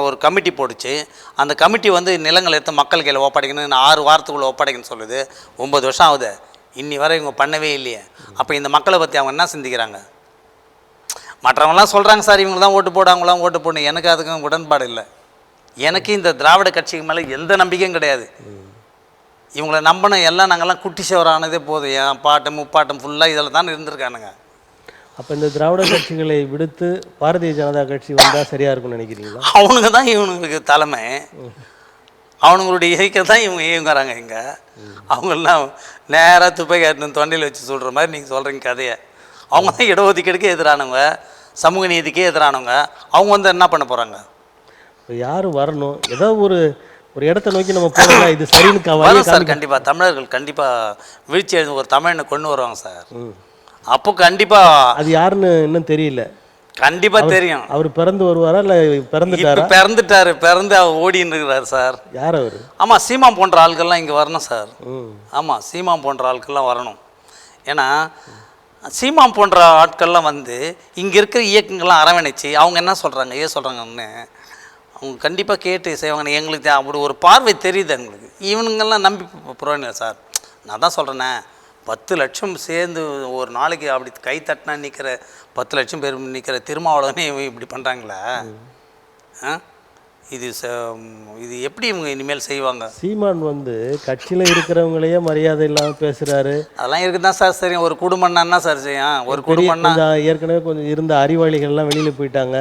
ஒரு கமிட்டி போடுச்சு. அந்த கமிட்டி வந்து நிலங்களை எடுத்து மக்கள் கையில் ஒப்படைக்கணும்னு 6 வாரத்துக்குள்ளே ஒப்படைக்கணும்னு சொல்லுது. 9 வருஷம் ஆகுது, இன்னி வரை இவங்க பண்ணவே இல்லையே. அப்போ இந்த மக்களை பற்றி அவங்க என்ன சிந்திக்கிறாங்க? மற்றவங்களாம் சொல்கிறாங்க சார் இவங்க தான் ஓட்டு போடு, அவங்களாம் ஓட்டு போடணும். எனக்கு அதுக்கும் உடன்பாடு இல்லை. எனக்கு இந்த திராவிட கட்சிக்கு மேலே எந்த நம்பிக்கையும் கிடையாது. இவங்களை நம்பின எல்லாம் நாங்கள்லாம் குட்டி சவரானதே போதும். என் பாட்டம் முப்பாட்டம் ஃபுல்லாக இதில் தான் இருந்திருக்கானுங்க. அப்போ இந்த திராவிட கட்சிகளை விடுத்து பாரதிய ஜனதா கட்சி வந்தால் சரியாக இருக்கும்னு நினைக்கிறீங்களா? அவனுங்க தான் இவனுங்களுக்கு தலைமை. அவனுங்களுடைய இயக்க தான் இவங்க இயங்குறாங்க. இங்கே அவங்கெல்லாம் நேராக துப்பை காட்டின தொண்டையில் வச்சு சொல்கிற மாதிரி நீங்கள் சொல்கிறீங்க கதையை. அவங்க தான் இடஒதுக்கீடுக்கே எதிரானவங்க, சமூக நீதிக்கே எதிரானவங்க. அவங்க வந்து என்ன பண்ண போகிறாங்க? யார் வரணும்? ஏதோ ஒரு இடத்த நோக்கி நம்ம போகலாம். இது சரின்னு வரும் சார். கண்டிப்பாக தமிழர்கள் கண்டிப்பாக வீழ்ச்சி எழுந்து ஒரு தமிழனை கொண்டு வருவாங்க சார். அப்போ கண்டிப்பாக அது யாருன்னு இன்னும் தெரியல. கண்டிப்பாக தெரியும். அவர் பிறந்து வருவாரா இல்லை பிறந்துட்டாரா? பிறந்துட்டாரு, பிறந்து அவர் ஓடின்னு இருக்கிறார் சார். யார் அவர்? ஆமாம், சீமான் போன்ற ஆட்கள்லாம் இங்கே வரணும் சார். ஆமாம், சீமான் போன்ற ஆட்கள்லாம் வரணும். ஏன்னா சீமான் போன்ற ஆட்கள்லாம் வந்து இங்கே இருக்கிற இயக்கங்கள்லாம் அரவணைச்சு அவங்க என்ன சொல்கிறாங்க ஏன் சொல்கிறாங்கன்னு அவங்க கண்டிப்பாக கேட்டு செய்வாங்க. எங்களுக்கு அப்படி ஒரு பார்வை தெரியுது எங்களுக்கு. இவனுங்கெல்லாம் நம்பி புரோஜனம் சார். நான் தான் சொல்கிறேன்னே, 10 லட்சம் சேர்ந்து ஒரு நாளைக்கு அப்படி கை தட்டினா நிற்கிற 10 லட்சம் பேர் நிற்கிற திருமாவளவனே இப்படி பண்ணுறாங்களே. இது எப்படி இவங்க இனிமேல் செய்வாங்க? சீமான் வந்து கட்சியில் இருக்கிறவங்களையே மரியாதை இல்லாமல் பேசுகிறாரு. அதெல்லாம் இருக்குது தான் சார். சரி, ஒரு குடும்பம்னா என்ன சார் செய்யும்? ஒரு குடும்பம்னா ஏற்கனவே கொஞ்சம் இருந்த அறிவாளிகள்லாம் வெளியில் போயிட்டாங்க.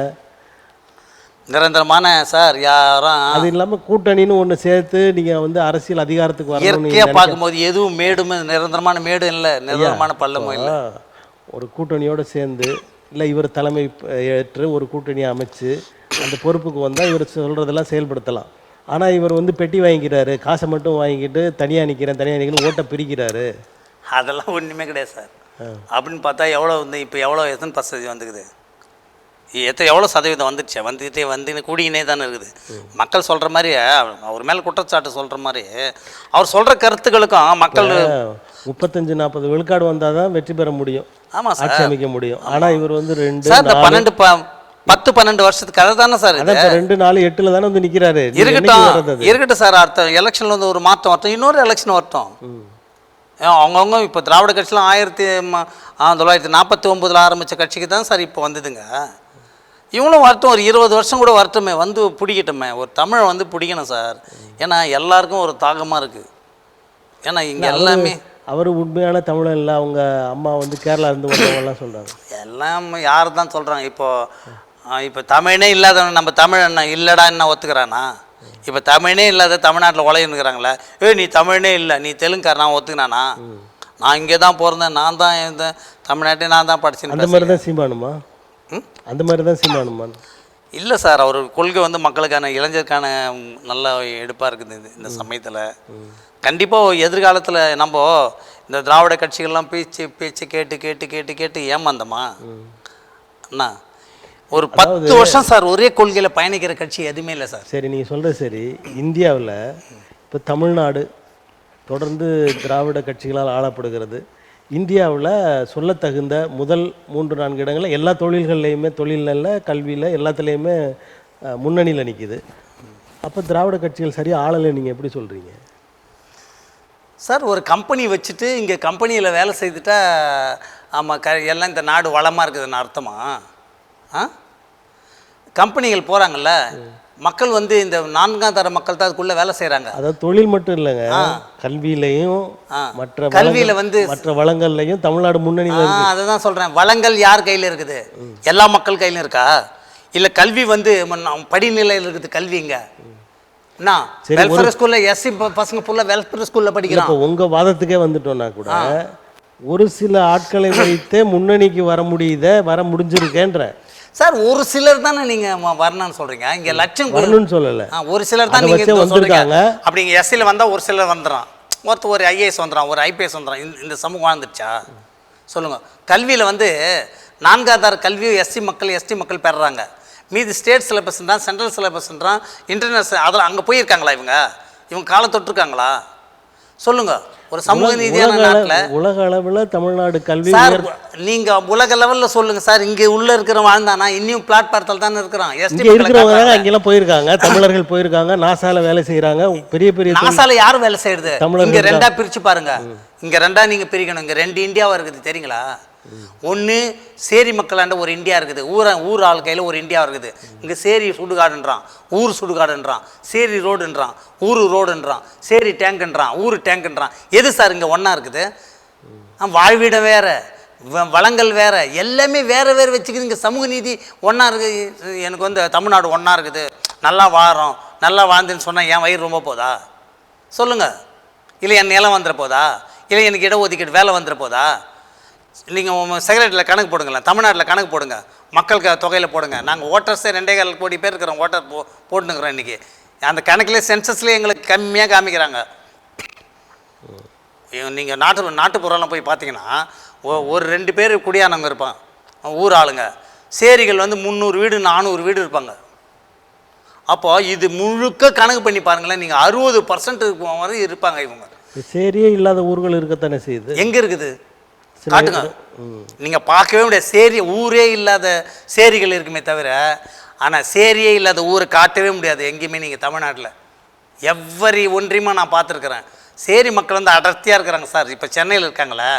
நிரந்தரமான சார் யாரும் அது இல்லாமல் கூட்டணின்னு ஒன்று சேர்த்து நீங்கள் வந்து அரசியல் அதிகாரத்துக்கு வரணும். இயற்கையாக பார்க்கும்போது எதுவும் மேடும் நிரந்தரமான மேடும் இல்லை, நிரந்தரமான பள்ளமும் இல்லை. ஒரு கூட்டணியோடு சேர்ந்து இல்லை இவர் தலைமை ஏற்று ஒரு கூட்டணியை அமைச்சு அந்த பொறுப்புக்கு வந்தால் இவர் சொல்கிறதெல்லாம் செயல்படுத்தலாம். ஆனால் இவர் வந்து பெட்டி வாங்கிக்கிறாரு, காசை மட்டும் வாங்கிக்கிட்டு தனியாக நிற்கிறேன் ஓட்டை பிரிக்கிறாரு. அதெல்லாம் ஒன்றுமே கிடையாது சார். அப்படின்னு பார்த்தா எவ்வளோ வந்து இப்போ எவ்வளோ எத்தனை % வந்துக்குது? எவ்வளோ சதவீதம் வந்துட்டு கூடினே தானே இருக்குது. மக்கள் சொல்கிற மாதிரி அவர் மேலே குற்றச்சாட்டு சொல்கிற மாதிரி அவர் சொல்கிற கருத்துக்களுக்கும் மக்கள் 35-40 விழுக்காடு வந்தால் தான் வெற்றி பெற முடியும். ஆமாம் சார், ஆட்சி அமைக்க முடியும். ஆனால் இவர் வந்து 10-12 வருஷத்துக்கு கதை தானே சார். 2-4-8 தானே வந்து நிற்கிறாரு. இருக்கட்டும் சார். அடுத்த எலெக்ஷனில் வந்து ஒரு மாற்றம் வரட்டும், இன்னொரு எலெக்ஷன் வரட்டும். அவங்கவுங்க இப்போ திராவிட கட்சிலாம் 1949 ஆரம்பித்த கட்சிக்கு தான் சார் இப்போ வந்ததுங்க. இவங்களும் வரட்டும், ஒரு 20 வருஷம் கூட வரட்டுமே, வந்து பிடிக்கட்டுமே. ஒரு தமிழை வந்து பிடிக்கணும் சார். ஏன்னா எல்லாருக்கும் ஒரு தாகமாக இருக்குது. ஏன்னா இங்கே எல்லாமே அவர் உண்மையான தமிழன் இல்லை. அவங்க அம்மா வந்து கேரளா இருந்து வந்தவங்கலாம் சொல்கிறாங்க. எல்லாம் யார் தான் சொல்கிறாங்க? இப்போ தமிழனே இல்லாதவன் நம்ம தமிழ் இல்லைடா என்ன ஒத்துக்கிறானா? இப்போ தமிழனே இல்லாத தமிழ்நாட்டில் உலகினுக்கிறாங்களே, நீ தமிழனே இல்லை, நீ தெலுங்குக்கார, நான் ஒத்துக்கினானா? நான் இங்கே தான் பிறந்தேன், நான் தான் இந்த தமிழ்நாட்டே நான் தான் படிச்சேன். அந்த மாதிரி தான் சீமானுமா? அந்த மாதிரி தான் சீமானுமா? இல்லை சார், அவர் கொள்கை வந்து மக்களுக்கான இளைஞருக்கான நல்ல எடுப்பாக இருக்குது இந்த சமயத்தில். கண்டிப்பாக எதிர்காலத்தில் நம்ம இந்த திராவிட கட்சிகள்லாம் பேச்சு கேட்டு ஏமாந்தோமா அண்ணா? ஒரு 10 வருஷம் சார் ஒரே கொள்கையில் பயணிக்கிற கட்சி எதுவுமே இல்லை சார். சரி, நீங்கள் சொல்கிற சரி. இந்தியாவில் இப்போ தமிழ்நாடு தொடர்ந்து திராவிட கட்சிகளால் ஆளப்படுகிறது. இந்தியாவில் சொல்லத்தகுந்த முதல் 3-4 இடங்களில் எல்லா தொழில்கள்லையுமே, தொழிலில், கல்வியில், எல்லாத்துலேயுமே முன்னணியில் நிற்கிது. அப்போ திராவிட கட்சிகள் சரியாக ஆளலை நீங்கள் எப்படி சொல்கிறீங்க சார்? ஒரு கம்பெனி வச்சுட்டு இங்கே கம்பெனியில் வேலை செய்துட்டா ஆமாம் எல்லாம் இந்த நாடு வளமாக இருக்குதுன்னு அர்த்தமா? கம்பெனிகள் போகிறாங்கல்ல, மக்கள் வந்து இந்த 4ஆம் தர மக்கள் தான் அதுக்குள்ளே வேலை செய்கிறாங்க. அதாவது தொழில் மட்டும் இல்லைங்க, கல்வியிலையும் மற்ற கல்வியில் வந்து மற்ற வளங்கள்லையும் தமிழ்நாடு முன்னணியில் இருக்கு. அதை தான் சொல்கிறேன். வளங்கள் யார் கையில் இருக்குது? எல்லா மக்கள் கையிலும் இருக்கா? இல்லை கல்வி வந்து படிநிலையில் இருக்குது கல்விங்க. என்ன வெல்ஃபேர் ஸ்கூலில் எஸ்சி பசங்க ஃபுல்லாக வெல்ஃபேர் ஸ்கூலில் படிக்கிறான். இப்போ உங்கள் வாதத்துக்கே வந்துட்டோன்னா கூட ஒரு சில ஆட்களை வைத்தே முன்னணிக்கு வர முடிஞ்சிருக்கேன்ற. சார் ஒரு சிலர் தானே நீங்கள் வரணும்னு சொல்கிறீங்க. இங்கே லட்சம் வரணும்னு சொல்லலை, ஒரு சிலர் தான் நீங்கள் வந்திருக்காங்க. அப்படி இங்கே எஸ்சியில் வந்தால் ஒரு சிலர் வந்துடுறான், ஒருத்தர் ஒரு ஐஏஎஸ் வந்துடுறான், ஒரு ஐபிஎஸ் வந்துடுறான். இந்த சமூகம் வாழ்ந்துருச்சா சொல்லுங்கள்? கல்வியில் வந்து 4ஆம் தர கல்வியும் எஸ்சி மக்கள் பெறுறாங்க. மீதி ஸ்டேட் சிலபஸ்ன்றான், சென்ட்ரல் சிலபஸ்ன்றான், இன்டர்நேஷனல் அதில் அங்கே போயிருக்காங்களா? இவங்க காலை தொட்டிருக்காங்களா சொல்லுங்கள்? ஒரு சமூக நீதியான நாட்டில் உலக அளவில் தமிழ்நாடு கல்வி நீங்கள் உலக லெவலில் சொல்லுங்கள் சார். இங்கே உள்ளே இருக்கிற வாழ்ந்தானா இன்னும் பிளாட்பாரத்தில் தானே இருக்கிறான். இருக்கிறவங்க அங்கெல்லாம் போயிருக்காங்க, தமிழர்கள் போயிருக்காங்க, நாசால வேலை செய்கிறாங்க. பெரிய நாசால யாரும் வேலை செய்யறது? இங்கே ரெண்டாக பிரித்து பாருங்க. இங்கே ரெண்டாக நீங்கள் பிரிக்கணும். இங்கே 2 இந்தியாவாக இருக்குது தெரியுங்களா? ஒன்று சேரி மக்களாண்ட ஒரு இந்தியா இருக்குது, ஊர் ஆள் கையில் ஒரு இந்தியா இருக்குது. இங்கே சேரி சுடுகாடுன்றான், ஊர் சுடுகாடுன்றான், சேரி ரோடுன்றான், ஊர் ரோடுன்றான், சேரி டேங்குன்றான், ஊர் டேங்குன்றான். எது சார் இங்கே ஒன்றா இருக்குது? வாழ்விடம் வேறு, வளங்கள் வேறு, எல்லாமே வேறு வச்சுக்குது. இங்கே சமூக நீதி ஒன்றா இருக்குது. எனக்கு வந்து தமிழ்நாடு ஒன்றா இருக்குது, நல்லா வாழறோம், நல்லா வாழ்ந்துன்னு சொன்னால் என் வயிறு ரொம்ப போதா சொல்லுங்கள்? இல்லை என் நிலம் வந்துட போதா? இல்லை எனக்கு இடஒதுக்கீடு வேலை வந்துட போதா? நீங்கள் செக்ரட்டரியில் கணக்கு போடுங்களேன், தமிழ்நாட்டில் கணக்கு போடுங்க, மக்கள் தொகையில் போடுங்க. நாங்கள் ஓட்டர்ஸே 2.25 கோடி பேர் இருக்கிறோம், ஓட்டர் போட்டுனுக்குறோம். இன்றைக்கி அந்த கணக்கிலே சென்சஸ்லேயே எங்களுக்கு கம்மியாக காமிக்கிறாங்க. நீங்கள் நாட்டுப்புறம்லாம் போய் பார்த்தீங்கன்னா ஒரு 2 பேர் குடியானவங்க இருப்பான், ஊர் ஆளுங்க. சேரிகள் வந்து 300 வீடு 400 வீடு இருப்பாங்க. அப்போது இது முழுக்க கணக்கு பண்ணி பாருங்களேன், நீங்கள் 60% வரை இருப்பாங்க. இவங்க சேரியே இல்லாத ஊர்கள் இருக்கத்தானே செய்யுது. எங்கே இருக்குது காட்டுங்க. நீங்கள் பார்க்கவே முடியாது. சேரி ஊரே இல்லாத சேரிகள் இருக்குமே தவிர, ஆனால் சேரியே இல்லாத ஊரை காட்டவே முடியாது எங்கேயுமே. நீங்கள் தமிழ்நாட்டில் எவ்வரி ஒன்றியமாக நான் பார்த்துருக்குறேன். சேரி மக்கள் வந்து அடர்த்தியாக இருக்கிறாங்க சார். இப்போ சென்னையில் இருக்காங்களே,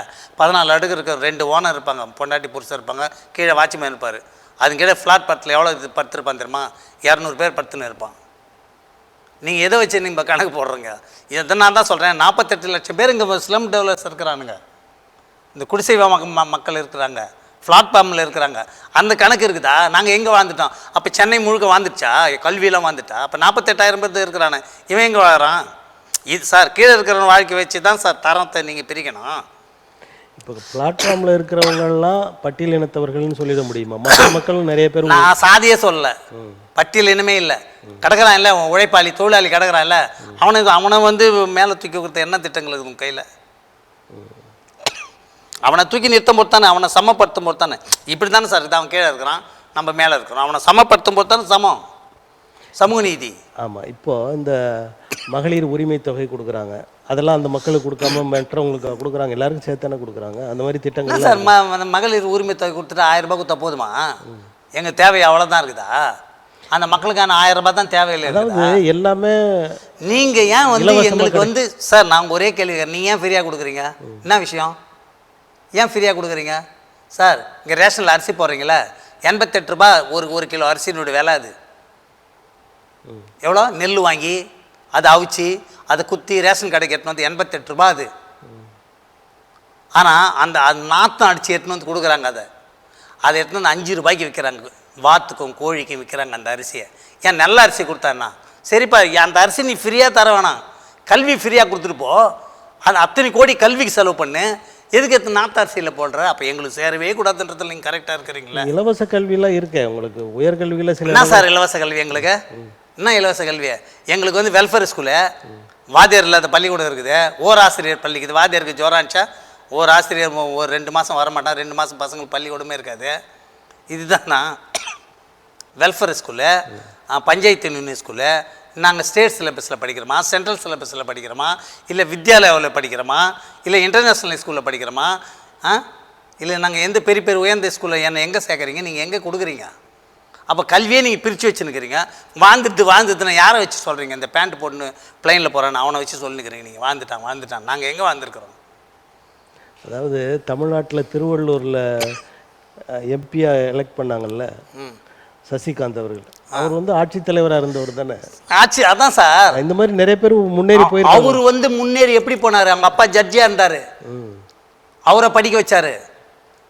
14 அடுக்கு இருக்கிற 2 ஓனர் இருப்பாங்க, பொண்டாட்டி புருஷன் இருப்பாங்க, கீழே வாட்ச்மேன் இருப்பார். அதுக்கு கீழே ஃப்ளாட் படத்தில் எவ்வளோ இது படுத்துருப்பான் தெரியுமா? 200 பேர் படுத்துன்னு இருப்பான். நீங்கள் எதை வச்சு நீங்கள் கணக்கு போடுறீங்க? இதை நான் தான் சொல்கிறேன். 48 லட்சம் பேர் இங்கே ஸ்லம் டெவலப்ஸ் இருக்கிறானுங்க, இந்த குடிசை மக்கள் இருக்கிறாங்க, பிளாட்ஃபார்மில் இருக்கிறாங்க. அந்த கணக்கு இருக்குதா? நாங்கள் எங்கே வாழ்ந்துட்டோம்? அப்போ சென்னை முழுக்க வாழ்ந்துருச்சா? கல்வியெல்லாம் வாழ்ந்துட்டா? அப்போ 48,000 பேர் இருக்கிறானே, இவன் எங்கே வாழறான்? இது சார் கீழே இருக்கிற வாழ்க்கை வச்சு தான் சார் தரத்தை நீங்கள் பிரிக்கணும். இப்போ பிளாட்ஃபார்மில் இருக்கிறவங்கலாம் பட்டியல் இனத்தவர்கள்னு சொல்லிட முடியுமா? மற்ற மக்களும் நிறைய பேர். நான் சாதியே சொல்லலை, பட்டியல் இனமே இல்லை. கிடக்கிறான் இல்லை, உழைப்பாளி தொழிலாளி கிடக்கிறான் இல்லை, அவனை வந்து மேலே தூக்கி கொடுத்த என்ன திட்டங்கள் இருக்குது உங்கள் கையில்? அவனை தூக்கி நிறுத்தும் போது தானே, அவனை சமப்படுத்தும் போது தானே. இப்படி தானே சார் இது? அவன் கீழே இருக்கிறான், நம்ம மேலே இருக்கிறோம். அவனை சமப்படுத்தும் போது தானே சமூக நீதி. ஆமாம். இப்போது இந்த மகளிர் உரிமை தொகை கொடுக்குறாங்க, அதெல்லாம் அந்த மக்களுக்கு கொடுக்காம மற்றவங்களுக்கு கொடுக்குறாங்க, எல்லாருக்கும் சேர்த்து தானே கொடுக்குறாங்க. அந்த மாதிரி திட்டங்கள் சார் மகளிர் உரிமை தொகை கொடுத்துட்டு 1000 ரூபாய் கொடுத்தா போதுமா? எங்கள் தேவை அவ்வளோதான் இருக்குதா? அந்த மக்களுக்கான 1000 ரூபாய் தான் தேவையில்லை. அதாவது எல்லாமே நீங்கள் ஏன் வந்து எங்களுக்கு வந்து சார் நாங்கள் ஒரே கேள்வி, நீங்கள் ஏன் ஃப்ரீயாக கொடுக்குறீங்க? என்ன விஷயம்? ஏன் ஃப்ரீயாக கொடுக்குறீங்க சார்? இங்கே ரேஷனில் அரிசி போடுறீங்களே, 88 ரூபா ஒரு கிலோ அரிசியினுடைய விலை. அது எவ்வளோ? நெல் வாங்கி அதை அவிச்சு அதை குத்தி ரேஷன் கடைக்கு எடுத்துன்னு வந்து 88 ரூபா அது. ஆனால் அந்த நாற்றம் அடித்து எடுத்துன்னு வந்து கொடுக்குறாங்க. அதை எடுத்துன்னு வந்து 5 ரூபாய்க்கு விற்கிறாங்க. வாத்துக்கும் கோழிக்கும் விற்கிறாங்க அந்த அரிசியை. ஏன் நல்ல அரிசி கொடுத்தாண்ணா? சரிப்பா, அந்த அரிசி நீ ஃப்ரீயாக தர வேணாம், கல்வி ஃப்ரீயாக கொடுத்துட்டு போ. அது அத்தனை கோடி கல்விக்கு செலவு பண்ணு, எதுக்கு எடுத்து நாற்று அரிசியில் போடுற? அப்போ எங்களுக்கு சேரவே கூடாதுன்றதுல நீங்கள் கரெக்டாக இருக்கிறீங்களா? இலவச கல்வியெல்லாம் இருக்கே உங்களுக்கு, உயர்கல்வியில் சில. என்ன சார் இலவச கல்வி எங்களுக்கு? என்ன இலவச கல்வி? எங்களுக்கு வந்து வெல்ஃபேர் ஸ்கூலு, வாத்தியார் இல்லாத பள்ளிக்கூடம் இருக்குது, ஓராசிரியர் பள்ளிக்குது. வாத்தியாருக்கு ஜோரம் அடிச்சா ஒரு ஆசிரியர் ஒரு 2 மாதம் வரமாட்டான், 2 மாதம் பசங்களுக்கு பள்ளிக்கூடமே இருக்காது. இதுதானா welfare school? Panchayat union school. நாங்கள் ஸ்டேட் சிலபஸில் படிக்கிறோமா, சென்ட்ரல் சிலபஸில் படிக்கிறோமா, இல்லை வித்யாலயாவில் படிக்கிறோமா, இல்லை இன்டர்நேஷ்னல் ஸ்கூலில் படிக்கிறோமா? இல்லை நாங்கள் எந்த பெரிய உயர்ந்த ஸ்கூலில் என்னை எங்கே சேர்க்குறீங்க? நீங்கள் எங்கே கொடுக்குறீங்க? அப்போ கல்வியே நீங்கள் பிரித்து வச்சுன்னுக்கிறீங்க. வாழ்ந்துட்டுனா யாரை வச்சு சொல்கிறீங்க? இந்த பேண்ட் போட்டுன்னு பிளைனில் போகிறான்னு அவனை வச்சு சொல்லிக்கிறீங்க. நீங்கள் வாழ்ந்துட்டான். நாங்கள் எங்கே வாழ்ந்துருக்குறோம்? அதாவது தமிழ்நாட்டில் திருவள்ளூரில் எம்பியாக எலெக்ட் பண்ணாங்கல்ல சசிகாந்த் அவர்கள், அவர் வந்து ஆட்சித்தலைவராக இருந்தவர் தானே. ஆட்சி அதான் சார். இந்த மாதிரி நிறைய பேர் முன்னேறி போயிருக்காங்க. அவர் வந்து முன்னேறி எப்படி போனார்? அவங்க அப்பா ஜட்ஜியாக இருந்தார், அவரை படிக்க வச்சாரு,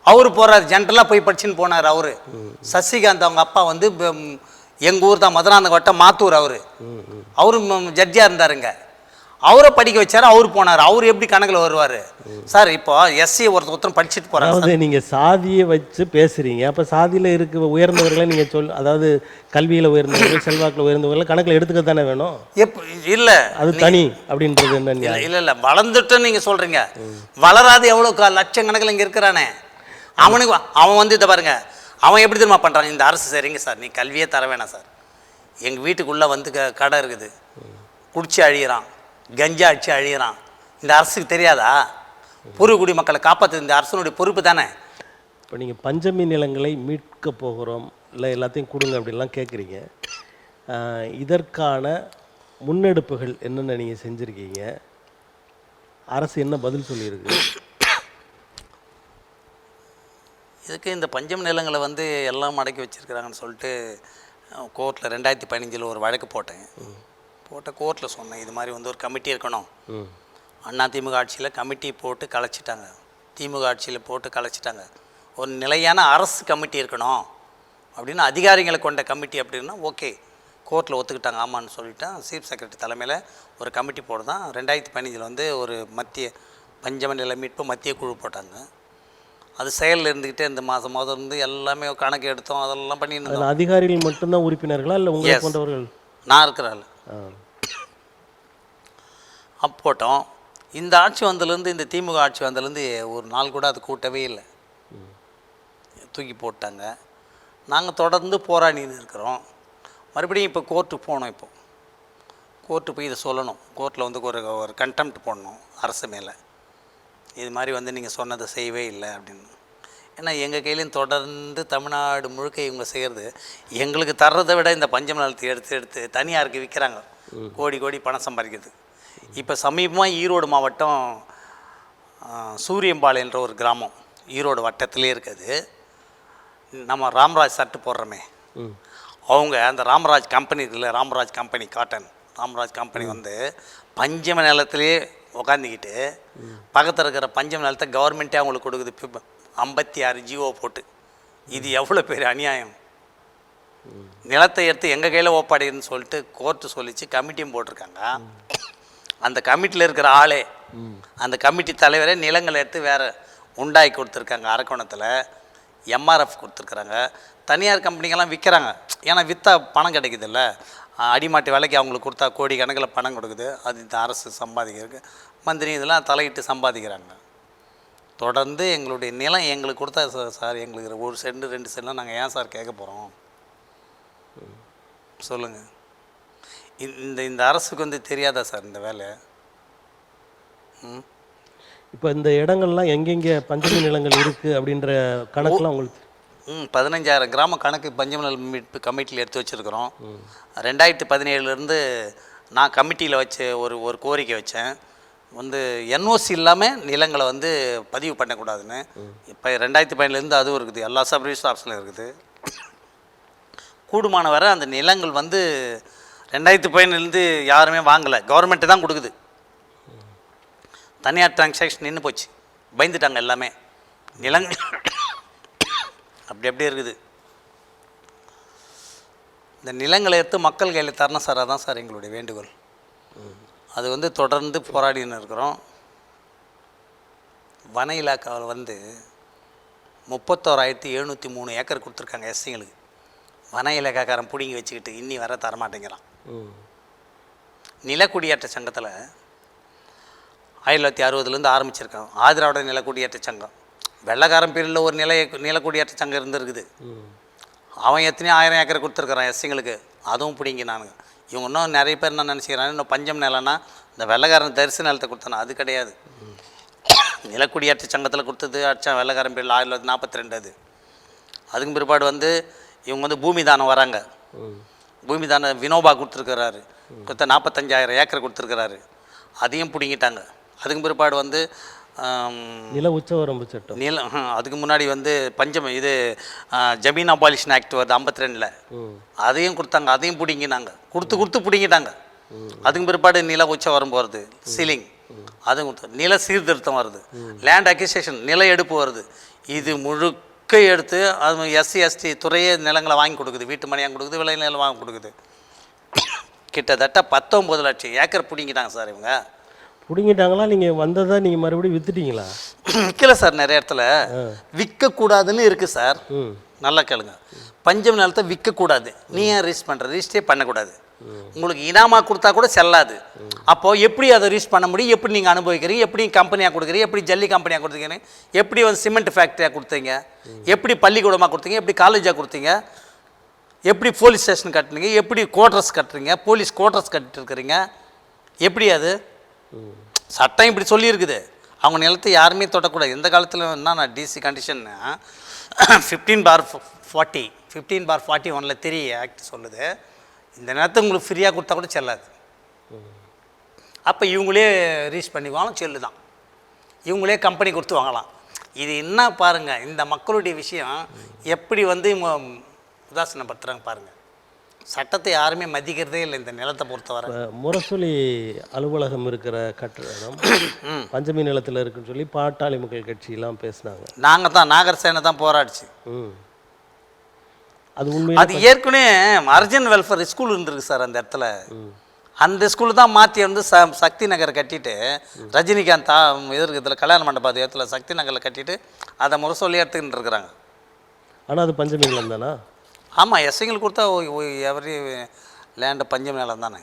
அவரு போறாரு, ஜென்ரலாக போய் படிச்சுன்னு போனார் அவரு. சசிகாந்த் அவங்க அப்பா வந்து எங்கள் ஊர் தான், மதுராந்தக வட்டம் மாத்தூர். அவரு ஜட்ஜியாக இருந்தாருங்க, அவரை படிக்க வச்சாரு, அவர் போனார். அவர் எப்படி கணக்கில் வருவார் சார்? இப்போ எஸ்சி ஒருத்தர் படிச்சுட்டு போறாரு. அதாவது நீங்கள் சாதியை வச்சு பேசுறீங்க, அப்போ சாதியில் இருக்க உயர்ந்தவர்களை நீங்கள் அதாவது கல்வியில் உயர்ந்தவர்கள், செல்வாக்கில் உயர்ந்தவர்களை கணக்கில் எடுத்துக்க தானே வேணும். இல்லை அது தனி அப்படின்றது என்ன? இல்லை வளர்ந்துட்டு நீங்கள் சொல்கிறீங்க, வளராது எவ்வளோ லட்சக்கணக்கில் இங்கே இருக்கிறானே அவன் வந்து இதை பாருங்க, அவன் எப்படி தெரியுமா பண்ணுறாங்க? இந்த அரசு சரிங்க சார், நீ கல்வியே தர வேணாம் சார், எங்கள் வீட்டுக்குள்ளே வந்து கடை இருக்குது, குடிச்சு அழியிறான், கஞ்சா அடிச்சு அழியிறான், இந்த அரசுக்கு தெரியாதா? பூர்வகுடி மக்களை காப்பாற்று இந்த அரசனுடைய பொறுப்பு தானே. இப்போ நீங்கள் பஞ்சமி நிலங்களை மீட்க போகிறோம், இல்லை எல்லாத்தையும் கொடுங்க அப்படின்லாம் கேட்குறீங்க. இதற்கான முன்னெடுப்புகள் என்னென்ன நீங்கள் செஞ்சுருக்கீங்க? அரசு என்ன பதில் சொல்லியிருக்கு? இதுக்கு இந்த பஞ்சம் நிலங்களை வந்து எல்லாம் அடக்கி வச்சுருக்கிறாங்கன்னு சொல்லிட்டு கோர்ட்டில் 2015 ஒரு வழக்கு போட்டேன். கோர்ட்டில் சொன்னேன், இது மாதிரி வந்து ஒரு கமிட்டி இருக்கணும். அண்ணா திமுக ஆட்சியில் கமிட்டி போட்டு கலைச்சிட்டாங்க, திமுக ஆட்சியில் போட்டு கலைச்சிட்டாங்க. ஒரு நிலையான அரசு கமிட்டி இருக்கணும் அப்படின்னு, அதிகாரிகளை கொண்ட கமிட்டி அப்படின்னா ஓகே, கோர்ட்டில் ஒத்துக்கிட்டாங்க, ஆமான்னு சொல்லிட்டேன். சீஃப் செக்ரட்டரி தலைமையில் ஒரு கமிட்டி போட்டு தான் 2015 வந்து ஒரு மத்திய பஞ்சம நில மீட்பு மத்திய குழு போட்டாங்க. அது செயலில் இருந்துக்கிட்டே இந்த மாதம் இருந்து எல்லாமே கணக்கு எடுத்தோம், அதெல்லாம் பண்ணியிருந்தோம். அதிகாரிகள் மட்டும்தான் உறுப்பினர்களா இல்லை உங்களை போன்றவர்கள்? நான் இருக்கிறாள் போட்டோம். இந்த ஆட்சி வந்ததுலேருந்து, இந்த திமுக ஆட்சி வந்ததுலேருந்து ஒரு நாள் கூட அது கூட்டவே இல்லை, தூக்கி போட்டாங்க. நாங்கள் தொடர்ந்து போராடின்னு இருக்கிறோம். மறுபடியும் இப்போ கோர்ட்டுக்கு போனோம். இப்போ கோர்ட்டு போய் இதை சொல்லணும், கோர்ட்டில் வந்து ஒரு கண்டெம்ட் போடணும் அரசு மேலே, இது மாதிரி வந்து நீங்கள் சொன்னதை செய்யவே இல்லை அப்படின்னு. ஏன்னா எங்கள் கையிலையும் தொடர்ந்து தமிழ்நாடு முழுக்க இவங்க செய்கிறது, எங்களுக்கு தர்றதை விட இந்த பஞ்சம் நிலத்தை எடுத்து தனியாருக்கு விற்கிறாங்க, கோடி பணம் சம்பாதிக்கிறது. இப்போ சமீபமாக ஈரோடு மாவட்டம் சூரியம்பாளையன்ற ஒரு கிராமம் ஈரோடு வட்டத்திலே இருக்குது. நம்ம ராம்ராஜ் சட்டு போடுறோமே, அவங்க அந்த ராமராஜ் கம்பெனி இருக்குல்ல, Ramraj company cotton, Ramraj company வந்து பஞ்சம நிலத்திலே உக்காந்துக்கிட்டு பக்கத்தில் இருக்கிற பஞ்சம நிலத்தை கவர்மெண்ட்டே அவங்களுக்கு கொடுக்குது, 56 ஜிஓ போட்டு. இது எவ்வளோ பெரிய அநியாயம்! நிலத்தை எடுத்து எங்கள் கையில் ஒப்படைன்னு சொல்லிட்டு கோர்ட்டு சொல்லிச்சு, கமிட்டியும் போட்டிருக்காங்க. அந்த கமிட்டியில் இருக்கிற ஆளே, அந்த கமிட்டி தலைவரே நிலங்களை எடுத்து வேறு உண்டாக்கி கொடுத்துருக்காங்க. அரக்கோணத்தில் எம்ஆர்எஃப் கொடுத்துருக்குறாங்க. தனியார் கம்பெனிக்கெல்லாம் விற்கிறாங்க, ஏன்னா விற்றா பணம் கிடைக்குதுல்ல, அடிமாட்டு விலைக்கு அவங்களுக்கு கொடுத்தா கோடி கணக்கில் பணம் கொடுக்குது. அது இந்த அரசு சம்பாதிக்கிறதுக்கு மந்திரி இதெல்லாம் தலையிட்டு சம்பாதிக்கிறாங்க. தொடர்ந்து எங்களுடைய நிலம் எங்களுக்கு கொடுத்தா சார், எங்களுக்கு 1 சென்ட் 2 சென்ட்லாம் நாங்கள் ஏன் சார் கேட்க போகிறோம் சொல்லுங்கள்? இந்த அரசுக்கு வந்து தெரியாதா சார் இந்த வேலை? இப்போ இந்த இடங்கள்லாம் எங்கெங்கே பஞ்சமி நிலங்கள் இருக்குது அப்படின்ற கணக்கெலாம் உங்களுக்கு? 15,000 கிராம கணக்கு பஞ்சம நில மீட்பு கமிட்டியில் எடுத்து வச்சுருக்கிறோம். 2017 நான் கமிட்டியில் வச்சு ஒரு கோரிக்கை வச்சேன், வந்து என்ஓசி இல்லாமல் நிலங்களை வந்து பதிவு பண்ணக்கூடாதுன்னு. இப்போ 2017 அதுவும் இருக்குது, எல்லா சப்ரிஜிஸ்டர் ஆஃபீஸில் இருக்குது. கூடுமான வரை அந்த நிலங்கள் வந்து 2017 யாருமே வாங்கலை, கவர்மெண்ட்டு தான் கொடுக்குது. தனியார் டிரான்சாக்ஷன் நின்று போச்சு, பயந்துட்டாங்க எல்லாமே. நிலங்கள் அப்படி இருக்குது. இந்த நிலங்களை எடுத்து மக்கள் கையில் தரணும் சார், அதான் சார் எங்களுடைய வேண்டுகோள். அது வந்து தொடர்ந்து போராடின்னு இருக்கிறோம். வன இலாக்காவில் வந்து 31,703 ஏக்கர் கொடுத்துருக்காங்க எஸ்சிங்களுக்கு. வன இலாக்காக்காரன் பிடிங்கி வச்சுக்கிட்டு இன்னி வர தரமாட்டேங்கிறான். நிலக்குடியேற்ற சங்கத்தில் 1960 ஆரம்பிச்சிருக்காங்க, ஆதிராவிட நிலக்குடியேற்ற சங்கம். வெள்ளக்காரன் பீரியடில் ஒரு நிலக்குடியேற்ற சங்கம் இருந்துருக்குது. அவன் எத்தனையோ 1000 ஏக்கர் கொடுத்துருக்குறான் எஸ்சிங்களுக்கு, அதுவும் பிடிங்கி நானுங்க. இவங்க இன்னும் நிறைய பேர் என்ன நினச்சிக்கிறாங்க, இன்னும் பஞ்சம் நிலம்னா இந்த வெள்ளக்காரன் தரிசு நிலத்தை கொடுத்தானா, அது கிடையாது. நிலக்குடியேற்ற சங்கத்தில் கொடுத்தது அடிச்சா வெள்ளக்காரன் பீரியடில் 1942 அது. அதுக்கு பிற்பாடு வந்து இவங்க வந்து பூமி தானம் வராங்க, பூமி தானம் வினோபா கொடுத்துருக்கிறாரு, கொடுத்த 45,000 ஏக்கர் கொடுத்துருக்கிறாரு, அதையும் பிடிங்கிட்டாங்க. அதுக்கு பிற்பாடு வந்து நில உச்சவரம்பு சட்டம். அதுக்கு முன்னாடி வந்து இது ஜமீன் அபாலிஷன் ஆக்ட் வருது 52ல், அதையும் கொடுத்தாங்க, அதையும் பிடிங்கினாங்க, கொடுத்து பிடிங்கிட்டாங்க. அதுக்கு பிற்பாடு நில உச்சவரம்பு வருது, சீலிங், அதுவும் கொடுத்து நில சீர்திருத்தம் வருது, லேண்ட் அக்விசிஷன் நில எடுப்பு வருது. இது முழுக்க எடுத்து அது எஸ்சி எஸ்டி துறையே நிலங்களை வாங்கி கொடுக்குது, வீட்டு மனையாக கொடுக்குது, விளை நிலம் வாங்கி கொடுக்குது. கிட்டத்தட்ட 19 லட்சம் ஏக்கர் பிடிங்கிட்டாங்க சார் இவங்க. பிடிங்கிட்டாங்களா? நீங்கள் வந்ததா நீங்கள் மறுபடியும் விற்றுட்டீங்களா? விற்கல சார், நிறைய இடத்துல விற்கக்கூடாதுன்னு இருக்குது சார். நல்லா கேளுங்க, பஞ்சம் நிலத்தை விற்கக்கூடாது. நீ ஏன் ரிஜிஸ்ட் பண்ணுற? ரிஜிஸ்டே பண்ணக்கூடாது. உங்களுக்கு இனாமா கொடுத்தா கூட செல்லாது. அப்போது எப்படி அதை ரிஜிஸ்ட் பண்ண முடியும்? எப்படி நீங்கள் அனுபவிக்கிறீங்க? எப்படி கம்பெனியாக கொடுக்குறீங்க? எப்படி ஜல்லி கம்பெனியாக கொடுத்தீங்க? எப்படி வந்து சிமெண்ட் ஃபேக்ட்ரியாக கொடுத்தீங்க? எப்படி பள்ளிக்கூடமாக கொடுத்தீங்க? எப்படி காலேஜாக கொடுத்தீங்க? எப்படி போலீஸ் ஸ்டேஷன் கட்டுறீங்க? எப்படி குவார்ட்டர்ஸ் கட்டுறீங்க? போலீஸ் குவார்ட்டர்ஸ் கட்டிட்டு இருக்கிறீங்க? எப்படி அது சட்டம் இப்படி சொல்லியிருக்குது. அவங்க நிலத்தை யாருமே தொடக்கூடாது. எந்த காலத்தில் என்ன டிசி கண்டிஷன்னா 15/40 15/41 3 ஆக்ட் சொல்லுது, இந்த நிலத்தை உங்களுக்கு ஃப்ரீயாக கொடுத்தா கூட செல்லாது. அப்போ இவங்களே ரீச் பண்ணிக்குவாங்க, செல்லு தான். இவங்களே கம்பெனி கொடுத்து வாங்கலாம். இது என்ன பாருங்கள், இந்த மக்களுடைய விஷயம் எப்படி வந்து இவங்க உதாசீனப்படுத்துகிறாங்க பாருங்கள். சட்டத்தை யாருமே மதிக்கிறதே இல்லை இந்த நிலத்தை பொறுத்தவரை. முரசொலி அலுவலகம் இருக்கிற கட்டடம் பஞ்சமி நிலத்தில் இருக்குன்னு சொல்லி பாட்டாளி மக்கள் கட்சியெல்லாம் பேசினாங்க. நாங்கள் தான் நாகர்சேனை தான் போராடிச்சு. அது உண்மை. அது ஏற்கனவே அர்ஜன் வெல்ஃபேர் ஸ்கூல் இருந்திருக்கு சார் அந்த இடத்துல. அந்த ஸ்கூல் தான் மாற்றி வந்து சக்தி நகரை கட்டிட்டு, ரஜினிகாந்த் இதில் கல்யாண மண்டபம் இடத்துல சக்தி நகரில் கட்டிட்டு அதை முரசொலி எடுத்துக்கிட்டு இருக்கிறாங்க. ஆனால் அது பஞ்சமி நிலம் தானா? ஆமாம், எஸ்ஐங்களுக்கு கொடுத்தா எவரி லேண்டு பஞ்சமி நிலம் தானே.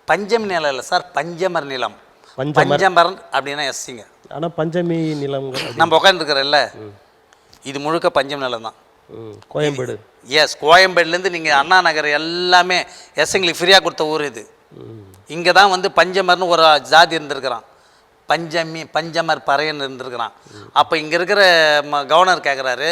பஞ்சமி நிலம் இல்லை சார், பஞ்சமர் நிலம். பஞ்சமரன் அப்படின்னா எஸ்சிங்க. ஆனால் பஞ்சமி நிலம் நம்ம உட்காந்துருக்கிறல்ல, இது முழுக்க பஞ்சமி நிலம் தான். கோயம்பேடு. எஸ், கோயம்பேடுலேருந்து நீங்கள் அண்ணா நகர் எல்லாமே எஸ்ஐங்களுக்கு ஃப்ரீயாக கொடுத்த ஊர் இது. இங்கே தான் வந்து பஞ்சமர்னு ஒரு ஜாதி இருந்திருக்கிறான், பஞ்சமர் பறையன் இருந்திருக்கிறான். அப்போ இங்கே இருக்கிற கவர்னர் கேட்குறாரு,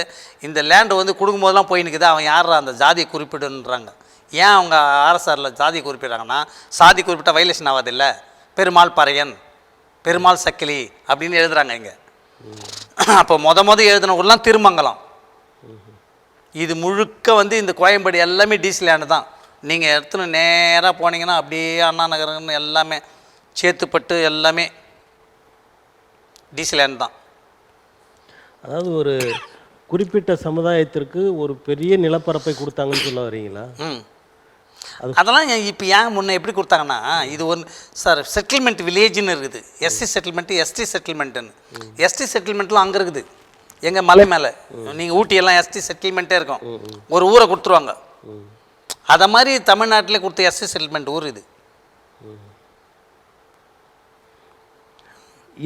இந்த லேண்டு வந்து கொடுக்கும்போதெல்லாம் போய் நிற்குது, அவன் யார் அந்த ஜாதியை குறிப்பிடுன்றாங்க. ஏன் அவங்க ஆர்எஸ்ஆரில் ஜாதியை குறிப்பிட்றாங்கன்னா, சாதி குறிப்பிட்ட வைலேஷன் ஆகாது இல்லை. பெருமாள் பறையன், பெருமாள் சக்கிலி அப்படின்னு எழுதுகிறாங்க இங்கே. அப்போ மொதல் எழுதின ஊர்லாம் திருமங்கலம். இது முழுக்க வந்து இந்த கோயம்பேடு எல்லாமே டிசி லேண்டு தான். நீங்கள் எடுத்துன்னு நேராக போனீங்கன்னா அப்படியே அண்ணா நகர்னு எல்லாமே சேத்துப்பட்டு எல்லாமே டிசி லேண்ட் தான். அதாவது ஒரு குறிப்பிட்ட சமுதாயத்திற்கு ஒரு பெரிய நிலப்பரப்பை கொடுத்தாங்கன்னு சொல்ல வரீங்களா? அதெல்லாம் இப்போ ஏன் முன்னே எப்படி கொடுத்தாங்கன்னா, இது ஒரு சார் செட்டில்மெண்ட் வில்லேஜ்னு இருக்குது, எஸ்சி செட்டில்மெண்ட்டு எஸ்டி செட்டில்மெண்ட்டுன்னு. எஸ்டி செட்டில்மெண்ட்லாம் அங்கே இருக்குது எங்கள் மலை மேலே. நீங்கள் ஊட்டியெல்லாம் எஸ்டி செட்டில்மெண்ட்டே இருக்கும், ஒரு ஊரை கொடுத்துருவாங்க. அதை மாதிரி தமிழ்நாட்டிலே கொடுத்த எஸ்சி செட்டில்மெண்ட் ஊர் இது.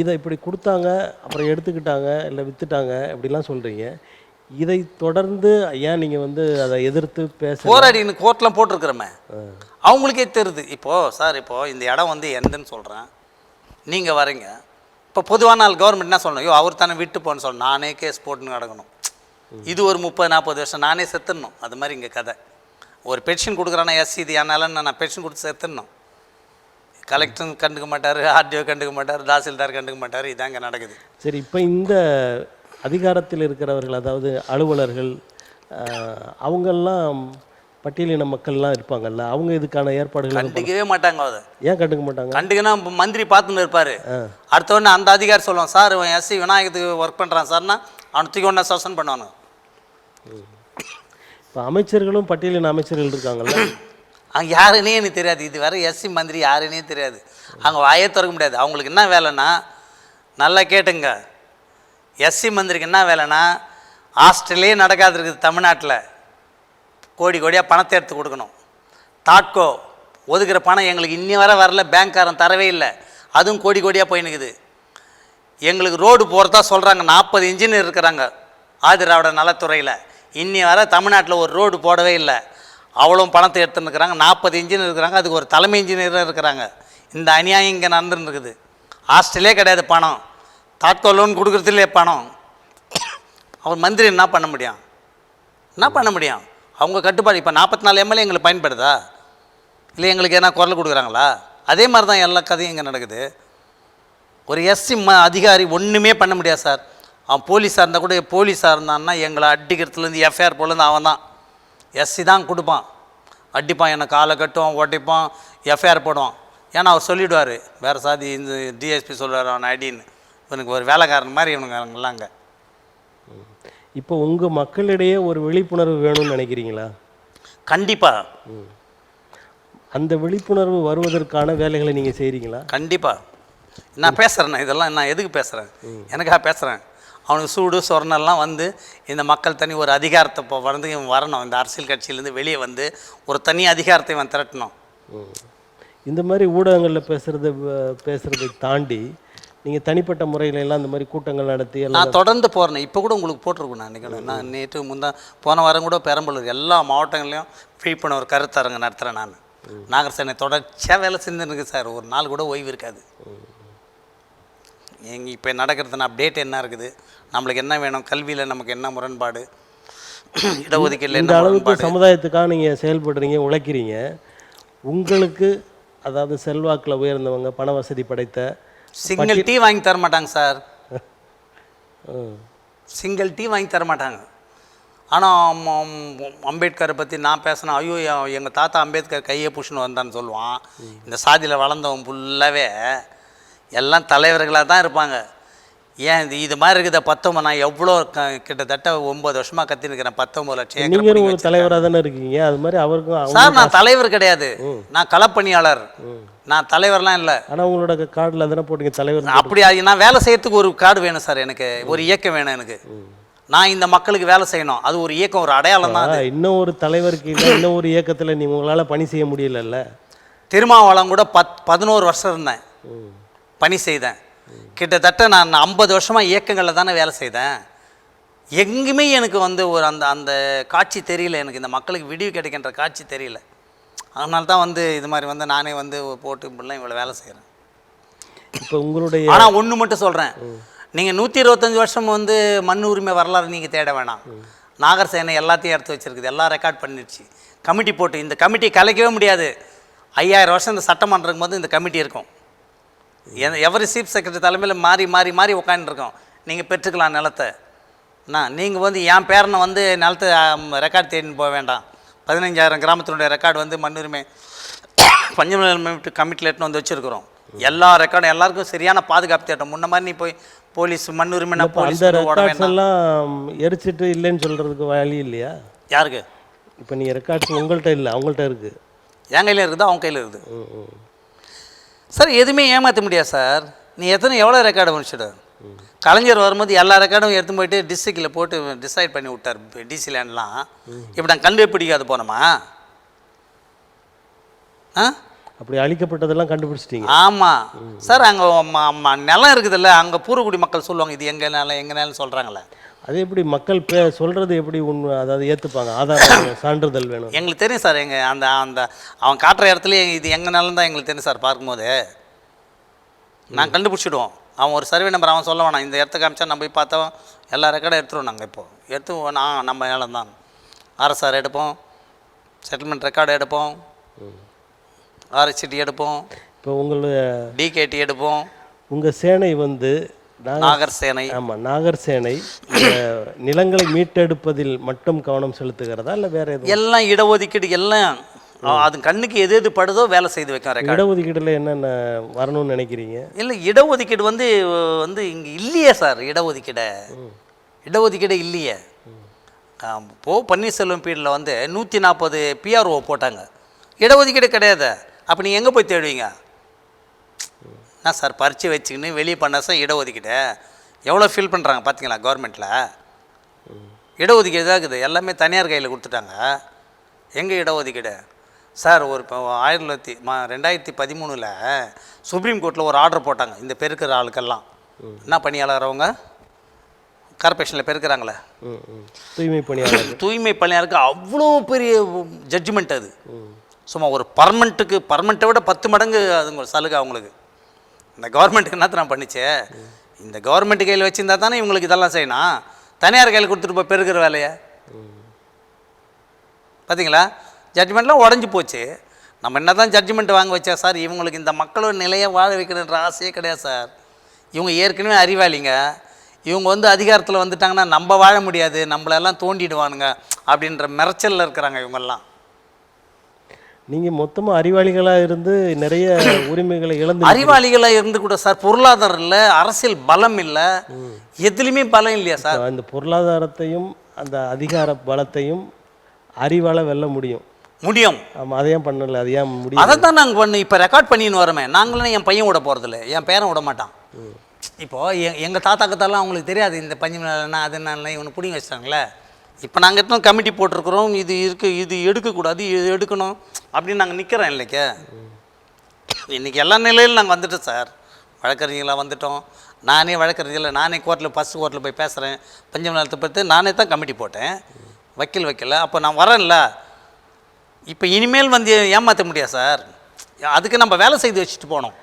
இதை இப்படி கொடுத்தாங்க, அப்புறம் எடுத்துக்கிட்டாங்க, இல்லை விற்றுட்டாங்க இப்படிலாம் சொல்கிறீங்க. இதை தொடர்ந்து ஏன் நீங்கள் வந்து அதை எதிர்த்து போராடின்னு கோர்ட்லாம் போட்டிருக்கிறோமே, அவங்களுக்கே தெரியுது. இப்போது சார், இப்போது இந்த இடம் வந்து எந்தன்னு சொல்கிறேன், நீங்கள் வரீங்க, இப்போ பொதுவான நாள் கவர்மெண்ட் என்ன சொல்லணும், ஐயோ அவர் தானே விட்டு போன்னு சொல்லணும், நானே கேஸ் போட்டுன்னு கிடக்கணும். இது ஒரு 30-40 வருஷம் நானே செத்துடணும். அது மாதிரி இங்கே கதை. ஒரு பென்ஷன் கொடுக்குறானா எஸ்சி, இது என்னால் நான் பென்ஷன் கொடுத்து செத்துடணும். கலெக்டர் கண்டுக்க மாட்டார், ஆர்டிஓ கண்டுக்க மாட்டார், தாசில்தார் கண்டுக்க மாட்டார். இதாங்க நடக்குது. சரி, இப்போ இந்த அதிகாரத்தில் இருக்கிறவர்கள், அதாவது அலுவலர்கள், அவங்கெல்லாம் பட்டியலின மக்கள்லாம் இருப்பாங்கல்ல, அவங்க இதுக்கான ஏற்பாடுகள் கண்டுக்கவே மாட்டாங்க. அதை ஏன் கண்டுக்க மாட்டாங்க? கண்டுக்குன்னா மந்திரி பார்த்துன்னு இருப்பார். அடுத்தவொடனே அந்த அதிகாரி சொல்லுவான், சார் இவன் எஸ்சி விநாயகத்துக்கு ஒர்க் பண்ணுறான் சார்னா அவனை தூக்கி ஒன்றா சஸ்பெண்ட் பண்ணுவானு. இப்போ அமைச்சர்களும் பட்டியலின அமைச்சர்கள் இருக்காங்கல்ல, அங்கே யாருன்னே எனக்கு தெரியாது. இது வரை எஸ்சி மந்திரி யாருன்னே தெரியாது. அங்கே வாயே திறக்க முடியாது. அவங்களுக்கு என்ன வேலைன்னா, நல்லா கேட்டுங்க, எஸ்சி மந்திரிக்கு என்ன வேலைன்னா, ஹாஸ்டல்லே நடக்காது இருக்குது தமிழ்நாட்டில். கோடி கோடியாக பணத்தை எடுத்து கொடுக்கணும். தாட்கோ ஒதுக்குற பணம் எங்களுக்கு இன்னி வரை வரல, பேங்க்காரன் தரவே இல்லை, அதுவும் கோடி கோடியாக போயினுக்குது. எங்களுக்கு ரோடு போகிறதா சொல்கிறாங்க, 40 இன்ஜினியர் இருக்கிறாங்க ஆதிராவிட நலத்துறையில். இன்னி வரை தமிழ்நாட்டில் ஒரு ரோடு போடவே இல்லை. அவ்வளோ பணத்தை எடுத்துன்னு இருக்கிறாங்க. 40 இன்ஜினியர் இருக்கிறாங்க, அதுக்கு ஒரு தலைமை இன்ஜினியராக இருக்கிறாங்க. இந்த அநியாயம் இங்கே நடந்துன்னு இருக்குது. ஹாஸ்டலே கிடையாது பணம், தாட்கோ லோன் கொடுக்குறதுலே பணம். அவர் மந்திரி என்ன பண்ண முடியும்? என்ன பண்ண முடியும்? அவங்க கட்டுப்பாடு. இப்போ 44 எம்எல்ஏ எங்களுக்கு பயன்படுதா இல்லை எங்களுக்கு என்ன குரல் கொடுக்குறாங்களா? அதே மாதிரி தான் எல்லா கதையும் இங்கே நடக்குது. ஒரு எஸ்சி அதிகாரி ஒன்றுமே பண்ண முடியாது சார். அவன் போலீஸாக இருந்தால் கூட, போலீஸாக இருந்தான்னா எங்களை அடிக்கிறதுலேருந்து எஃப்ஐஆர் போலேருந்து அவன் தான். எஸ்சி தான் கொடுப்பான், அடிப்பான், என்னை காலை கட்டுவான், ஒட்டிப்பான், எஃப்ஐஆர் போடுவான். ஏன்னா அவர் சொல்லிவிடுவார், வேறு சாதி இந்த டிஎஸ்பி சொல்கிறார் அவன் அடின்னு. இவனுக்கு ஒரு வேலைக்காரன் மாதிரி இவனுங்கெல்லாம் அங்கே. இப்போ உங்கள் மக்களிடையே ஒரு விழிப்புணர்வு வேணும்னு நினைக்கிறீங்களா? கண்டிப்பாக. அந்த விழிப்புணர்வு வருவதற்கான வேலைகளை நீங்கள் செய்கிறீங்களா? கண்டிப்பாக. நான் பேசுகிறேண்ணா, இதெல்லாம் நான் எதுக்கு பேசுகிறேன், எனக்காக பேசுகிறேன். அவனுக்கு சூடு சொரணெல்லாம் வந்து இந்த மக்கள் தனி ஒரு அதிகாரத்தை இப்போ வந்து இவன் வரணும், இந்த அரசியல் கட்சியிலேருந்து வெளியே வந்து ஒரு தனி அதிகாரத்தை இவன் திரட்டணும். இந்த மாதிரி ஊடகங்களில் பேசுகிறதை தாண்டி நீங்கள் தனிப்பட்ட முறையில எல்லாம் இந்த மாதிரி கூட்டங்கள் நடத்தி நான் தொடர்ந்து போகிறேன். இப்போ கூட உங்களுக்கு போட்டிருக்கேன் நான் நினைக்கிறேன். நான் நேற்று போன வாரம் கூட பெரம்பலூர் எல்லா மாவட்டங்களையும் விழிப்புணர்வு கருத்தரங்கு நடத்துகிறேன். நான் நாகர் சேனை தொடர்ச்சியாக வேலை செஞ்சுருக்கு சார். ஒரு நாள் கூட ஓய்வு இருக்காது. இப்போ நடக்கிறதுனா அப்டேட் என்ன இருக்குது, நம்மளுக்கு என்ன வேணும், கல்வியில் நமக்கு என்ன முரண்பாடு, இடஒதுக்கீட்டில் இந்த அளவுக்கு சமுதாயத்துக்காக நீங்கள் செயல்படுறீங்க, உழைக்கிறீங்க. உங்களுக்கு அதாவது செல்வாக்கில் உயர்ந்தவங்க, பண வசதி படைத்த, சிங்கிள் டீ வாங்கி தர மாட்டாங்க சார். சிங்கிள் டீ வாங்கி தர மாட்டாங்க. ஆனால் அம்பேத்கரை பற்றி நான் பேசினேன், ஐயோ எங்கள் தாத்தா அம்பேத்கர் கையை புஷ்ணுன்னு வந்தான்னு சொல்லுவான். இந்த சாதியில் வளர்ந்தவன் ஃபுல்லாகவே எல்லாம் தலைவர்களாக தான் இருப்பாங்க. ஏன் இது மாதிரி இருக்குத 19 நான் எவ்வளோ கிட்டத்தட்ட 9 வருஷமாக கத்திருக்கிறேன். 19 லட்சம். நீங்கள் ஒரு தலைவராக தானே இருக்கீங்க, அது மாதிரி அவருக்கும். சார் நான் தலைவர் கிடையாது, நான் களப்பணியாளர், நான் தலைவர்லாம் இல்லை. ஆனால் உங்களோட கார்டில் தானே போட்டீங்க தலைவர். அப்படி நான் வேலை செய்யறதுக்கு ஒரு கார்டு வேணும் சார், எனக்கு ஒரு இயக்கம் வேணும். எனக்கு நான் இந்த மக்களுக்கு வேலை செய்யணும், அது ஒரு இயக்கம், ஒரு அடையாளம் தான். இன்னும் ஒரு தலைவருக்கு இல்லை, இன்னும் ஒரு இயக்கத்தில் நீ உங்களால் பணி செய்ய முடியலல்ல. திருமாவளம் கூட 11 வருஷம் இருந்தேன், பணி செய்தேன். கிட்டத்தட்ட நான் 50 வருஷமாக இயக்கங்களில் தானே வேலை செய்தேன். எங்கேயுமே எனக்கு வந்து ஒரு அந்த காட்சி தெரியல, எனக்கு இந்த மக்களுக்கு விடிவு கிடைக்கின்ற காட்சி தெரியல. அதனால தான் வந்து இது மாதிரி வந்து நானே வந்து போட்டு இப்படிலாம் இவ்வளோ வேலை செய்கிறேன். இப்போ உங்களுடைய ஆனால் ஒன்று மட்டும் சொல்கிறேன், நீங்கள் 125 வருஷம் வந்து மண் உரிமை வரலாறு நீங்கள் தேட வேணாம். நாகர் சேனை எல்லாத்தையும் எடுத்து வச்சுருக்குது, எல்லாம் ரெக்கார்ட் பண்ணிடுச்சு. கமிட்டி போட்டு இந்த கமிட்டி கலைக்கவே முடியாது. 5000 வருஷம் இந்த சட்டமன்றம் போது இந்த கமிட்டி இருக்கும். எவரி சீஃப் செக்ரட்டரி தலைமையில் மாறி மாறி மாறி உட்காந்துருக்கோம். நீங்கள் பெற்றுக்கலாம் நிலத்தை. நீங்கள் வந்து என் பேரனை வந்து நிலத்தை ரெக்கார்டு தேடின்னு போக வேண்டாம். 15000 கிராமத்தினுடைய ரெக்கார்டு வந்து மண்ணுரிமை பஞ்சமலை கமிட்டியில் எடுத்துன்னு வந்து வச்சுருக்கிறோம். எல்லா ரெக்கார்டும் எல்லாருக்கும் சரியான பாதுகாப்பு தேட்டம். முன்ன மாதிரி நீ போய் போலீஸ் மண்ணுரிமைனா போலீஸ் எல்லாம் எரிச்சிட்டு இல்லைன்னு சொல்கிறதுக்கு வழி இல்லையா? யாருக்கு? இப்போ நீங்கள் ரெக்கார்ட்ஸ் உங்கள்கிட்ட இல்லை, அவங்கள்ட்ட இருக்குது. என் கையில் இருக்குது, அவங்க கையில் இருக்குது சார். எதுவுமே ஏமாற்ற முடியாது சார். நீ எவ்வளோ ரெக்கார்டு முடிச்சுடு. கலைஞர் வரும்போது எல்லா ரெக்கார்டும் எடுத்து போயிட்டு டிஸ்ட்ரிக்டில் போட்டு டிசைட் பண்ணி விட்டார், டிசி லேண்ட்லாம். இப்போ நாங்கள் கண்டுபிடிக்காது போனோமா? அப்படி அழிக்கப்பட்டதெல்லாம் கண்டுபிடிச்சிட்டிங்க? ஆமாம் சார். அங்கே நிலம் இருக்குதுல்ல, அங்கே பூர்வகுடி மக்கள் சொல்லுவாங்க இது எங்கள் நிலம் எங்கள் நிலம் சொல்கிறாங்களே. அது எப்படி மக்கள் சொல்கிறது எப்படி உண்மை, அதாவது ஏற்றுப்பாங்க? ஆதாரம் சான்றிதழ் வேணும். எங்களுக்கு தெரியும் சார். எங்கள் அந்த அவன் காட்டுற இடத்துல இது எங்கள் நிலம் தான் எங்களுக்கு தெரியும் சார். பார்க்கும்போது நாங்கள் கண்டுபிடிச்சிடுவோம். அவன் ஒரு சர்வே நம்பர் அவன் சொல்ல வேணாம், இந்த இடத்த காமிச்சா நம்ம போய் பார்த்தோம் எல்லா ரெக்கார்டும் எடுத்துருவோம். நாங்கள் இப்போது எடுத்து நம்ம நிலம் தான். ஆர்எஸ்ஆர் எடுப்போம், செட்டில்மெண்ட் ரெக்கார்டு எடுப்போம், ஆர்எஸ்சிடி எடுப்போம், இப்போ உங்களுடைய டிகேடி எடுப்போம். உங்கள் சேனை வந்து நாகர் சேனை. ஆமாம், நாகர் சேனை நிலங்களை மீட்டெடுப்பதில் மட்டும் கவனம் செலுத்துகிறதா இல்லை வேற எதுவும்? எல்லாம் இடஒதுக்கீடு எல்லாம் அது கண்ணுக்கு எது படுதோ வேலை செய்து வைக்க. இடஒதுக்கீடுல என்னென்ன வரணும்னு நினைக்கிறீங்க? இல்லை இடஒதுக்கீடு வந்து இங்கே இல்லையே சார். இடஒதுக்கீடு இல்லையே. பன்னீர்செல்வம் பீரியடில் வந்து 140 பிஆர்ஓ போட்டாங்க, இடஒதுக்கீடு கிடையாது. அப்போ நீங்கள் எங்கே போய் தேடுவீங்க? என்ன சார் பறித்து வச்சுக்கின்னு வெளியே பண்ண சார் இடஒதுக்கீடு எவ்வளோ ஃபீல் பண்ணுறாங்க பார்த்தீங்களா? கவர்மெண்ட்டில் இடஒதுக்கீடு தான் இருக்குது, எல்லாமே தனியார் கையில் கொடுத்துட்டாங்க. எங்கே இடஒதுக்கீடு சார்? ஒரு 2013 சுப்ரீம் கோர்ட்டில் ஒரு ஆர்டர் போட்டாங்க, இந்த பெருக்கிற ஆளுக்கெல்லாம். என்ன பணியாளர் அவங்க கார்பரேஷனில் பெருக்கிறாங்களே, தூய்மை பணியாளருக்கு அவ்வளோ பெரிய ஜட்ஜ்மெண்ட் அது. சும்மா ஒரு பர்மனெண்ட்டை விட 10 மடங்கு அது சலுகை அவங்களுக்கு. இந்த கவர்மெண்ட்டுக்கு என்னத்த நான் பண்ணிச்சு? இந்த கவர்மெண்ட் கையில் வச்சுருந்தா தானே இவங்களுக்கு இதெல்லாம் செய்யணும். தனியார் கையில் கொடுத்துட்டு போய் பெருக்கிற வேலையை பார்த்தீங்களா? ஜட்ஜ்மெண்ட்லாம் உடஞ்சி போச்சு. நம்ம என்ன தான் ஜட்ஜ்மெண்ட் வாங்க வச்சா சார், இவங்களுக்கு இந்த மக்களோட நிலையை வாழ வைக்கணுன்ற ஆசையே கிடையாது சார். இவங்க ஏற்கனவே அறிவாளிங்க. இவங்க வந்து அதிகாரத்தில் வந்துட்டாங்கன்னா நம்ம வாழ முடியாது, நம்மளெல்லாம் தோண்டிடுவானுங்க அப்படின்ற மிரச்சலில் இருக்கிறாங்க இவங்கெல்லாம். நீங்கள் மொத்தமாக அறிவாளிகளாக இருந்து நிறைய உரிமைகளை இழந்து அறிவாளிகளாக இருந்து கூட சார் பொருளாதாரம் இல்லை, அரசியல் பலம் இல்லை, எதுலேயுமே பலம் இல்லையா சார்? அந்த பொருளாதாரத்தையும் அந்த அதிகார பலத்தையும் அறிவால வெல்ல முடியும். ஆமாம், அதை ஏன் பண்ணல? அது ஏன் முடியும்? அதை தான் நாங்கள் பண்ணு இப்போ ரெக்கார்ட் பண்ணின்னு வரமே. நாங்களும் என் பையன் விட போகிறதில்ல, என் பேரன் விட மாட்டான். இப்போது எங்கள் தாத்தா கத்தாலாம் அவங்களுக்கு தெரியாது இந்த பஞ்சு மேலே அது என்ன இவனை பிடிங்க வச்சிட்டாங்களே. இப்போ நாங்கள் எத்தனை கமிட்டி போட்டிருக்கிறோம், இது இருக்குது, இது எடுக்கக்கூடாது, இது எடுக்கணும் அப்படின்னு நாங்கள் நிற்கிறோம் இல்லைக்க. இன்றைக்கி எல்லா நிலையிலும் நாங்கள் வந்துட்டோம் சார், வழக்கறிஞர்களாக வந்துட்டோம். நானே வழக்கறிஞர்கள், நானே கோர்ட்டில் ஃபஸ்ட் கோர்ட்டில் போய் பேசுகிறேன். பஞ்சம் நிலத்தை பற்றி நானே தான் கமிட்டி போட்டேன், வக்கீல் வைக்கல. அப்போ நான் வரேன்ல, இப்போ இனிமேல் வந்து ஏமாற்ற முடியாது சார். அதுக்கு நம்ம வேலை செய்து வச்சுட்டு போனோம்,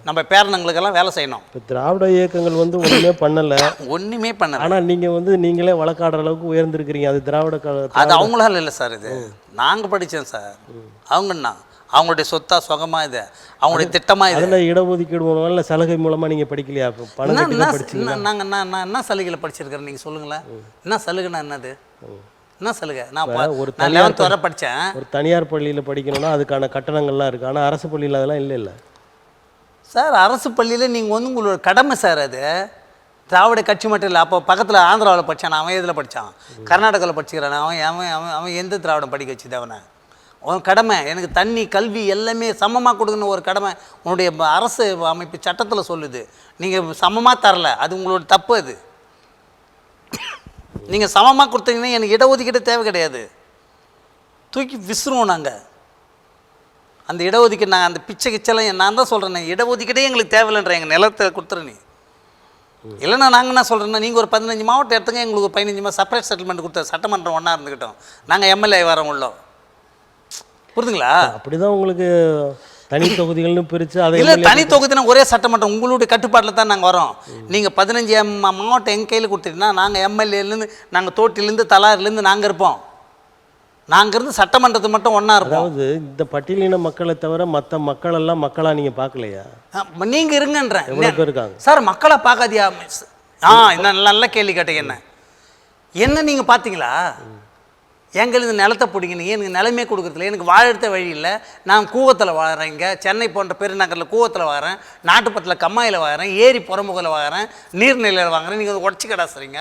நம்ம பேரனுங்களுக்கெல்லாம் வேலை செய்யணும். இப்போ திராவிட இயக்கங்கள் வந்து ஒன்றுமே பண்ணலை, ஒன்றுமே பண்ணலை. ஆனால் நீங்கள் வந்து நீங்களே வழக்காடுற அளவுக்கு உயர்ந்திருக்கிறீங்க. அது திராவிட அது அவங்களால இல்லை சார், இது நாங்கள் படித்தோம் சார். அவங்கண்ணா அவங்களுடைய சொத்தா சுகமாக இது, அவங்களுடைய திட்டமாக இது. அதில் இடஒதுக்கீடு மூலமாக இல்லை சலுகை மூலமாக நீங்கள் படிக்கலையா? பணம் நாங்கள் நான் என்ன சலுகையில் படிச்சிருக்கிறேன் நீங்கள் சொல்லுங்களேன். என்ன சலுகைன்னா என்னது? என்ன சலுகை? நான் 11th வரை படித்தேன். ஒரு தனியார் பள்ளியில் படிக்கணும்னா அதுக்கான கட்டணங்கள்லாம் இருக்குது, ஆனால் அரசு பள்ளியில் அதெல்லாம் இல்லை சார். அரசு பள்ளியில் நீங்கள் வந்து உங்களோட கடமை சார். அது திராவிட கட்சி மட்டும் இல்லை. அப்போ பக்கத்தில் ஆந்திராவில் படித்தான், அவன் இதில் படித்தான், கர்நாடகாவில் படிச்சுக்கிறான். அவன் எந்த திராவிடம் படிக்க வச்சுது? அவன் கடமை எனக்கு தண்ணி கல்வி எல்லாமே சமமாக கொடுக்கணும் ஒரு கடமை உன்னுடைய அரசு அமைப்பு சட்டத்தில் சொல்லுது. நீங்கள் சமமாக தரல, அது உங்களோட தப்பு. அது நீங்கள் சமமாக கொடுத்தீங்கன்னா எனக்கு இடஒதுக்கீடு தேவை கிடையாது, தூக்கி விசிறுவோம் நாங்கள் அந்த இடஒதுக்கீடு. நாங்கள் அந்த பிச்சை கிச்செல்லாம் நான் தான் சொல்கிறேன், இடஒதுக்கீடே எங்களுக்கு தேவையில்லைன்ற எங்கள் நிலத்தை கொடுத்துரு நீ. இல்லைன்னா நாங்கள் என்ன சொல்கிறேன்னா, நீங்கள் ஒரு 15 மாவட்டம் எடுத்துங்க, எங்களுக்கு ஒரு 15 செப்பரேட் செட்டில்மெண்ட் கொடுத்த சட்டமன்றம் ஒன்றா இருந்துக்கிட்டோம், நாங்கள் எம்எல்ஏ வரோம் உள்ளோம். புரிதுங்களா? அப்படிதான் உங்களுக்கு தனி தொகுதிகள்னு பிரித்து அதை இல்லை, தனி தொகுதினா ஒரே சட்டமன்றம் உங்களுடைய கட்டுப்பாட்டில் தான் நாங்கள் வரோம். நீங்கள் 15 மாவட்டம் எங்கள் கையில் கொடுத்துட்டீங்கன்னா நாங்கள் எம்எல்ஏலேருந்து, நாங்கள் தோட்டிலேருந்து தலாரிலேருந்து நாங்கள் இருப்போம். நாங்கள் இருந்து சட்டமன்றத்தை மட்டும் ஒன்றா இருப்போம். அதாவது இந்த பட்டியலின மக்களை தவிர மற்ற மக்கள் எல்லாம் மக்களாக நீங்கள் பார்க்கலையா? நீங்கள் இருங்கன்றேன். எவ்வளோ பேர் இருக்காங்க சார் மக்களை பார்க்காதியா? இன்னும் நல்ல கேள்வி கேட்டீங்க. என்ன நீங்கள் பார்த்தீங்களா? எங்களுக்கு நிலத்தை பிடிக்கணும், எனக்கு நிலமே கொடுக்குறதில்ல, எனக்கு வாழத்த வழி இல்லை. நான் கூவத்தில் வாழறேன், இங்கே சென்னை போன்ற பெருநகரில் கூவத்தில் வாழறேன், நாட்டுப்பட்டில் கம்மாயில் வாழறேன், ஏரி புறமுகையில் வாழறேன், நீர்நிலையில் வாங்குறேன். நீங்கள் உடச்சி கடாசுறீங்க.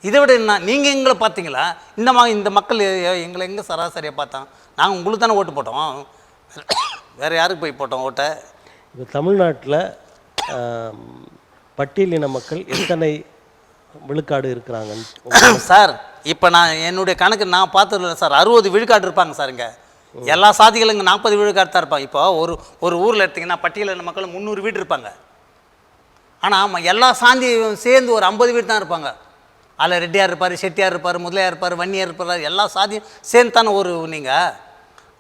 இதை விட என்ன நீங்கள் எங்களை பார்த்தீங்களா? இந்த மக்கள் எங்களை எங்கே சராசரியாக பார்த்தான்? நாங்கள் உங்களுக்கு தானே ஓட்டு போட்டோம், வேறு யாருக்கு போய் போட்டோம் ஓட்டை? இப்போ தமிழ்நாட்டில் பட்டியலின மக்கள் எத்தனை விழுக்காடு இருக்கிறாங்கன்னு சார் இப்போ நான் என்னுடைய கணக்கு நான் பார்த்ததில்ல சார். 60 விழுக்காடு இருப்பாங்க சார். இங்கே எல்லா சாதிகளும் இங்கே 40 விழுக்காடு தான் இருப்பாங்க. இப்போ ஒரு ஊரில் எடுத்திங்கன்னா பட்டியலின மக்கள் 300 வீடு இருப்பாங்க. ஆனால் எல்லா சாந்தியும் சேர்ந்து ஒரு 50 வீடு தான் இருப்பாங்க. அதில் ரெட்டியார் இருப்பார், செட்டியார் இருப்பார், முதலியார் இருப்பார், வன்னியார் இருப்பார், எல்லா சாதியும் சேர்ந்து தானே ஒரு நீங்கள்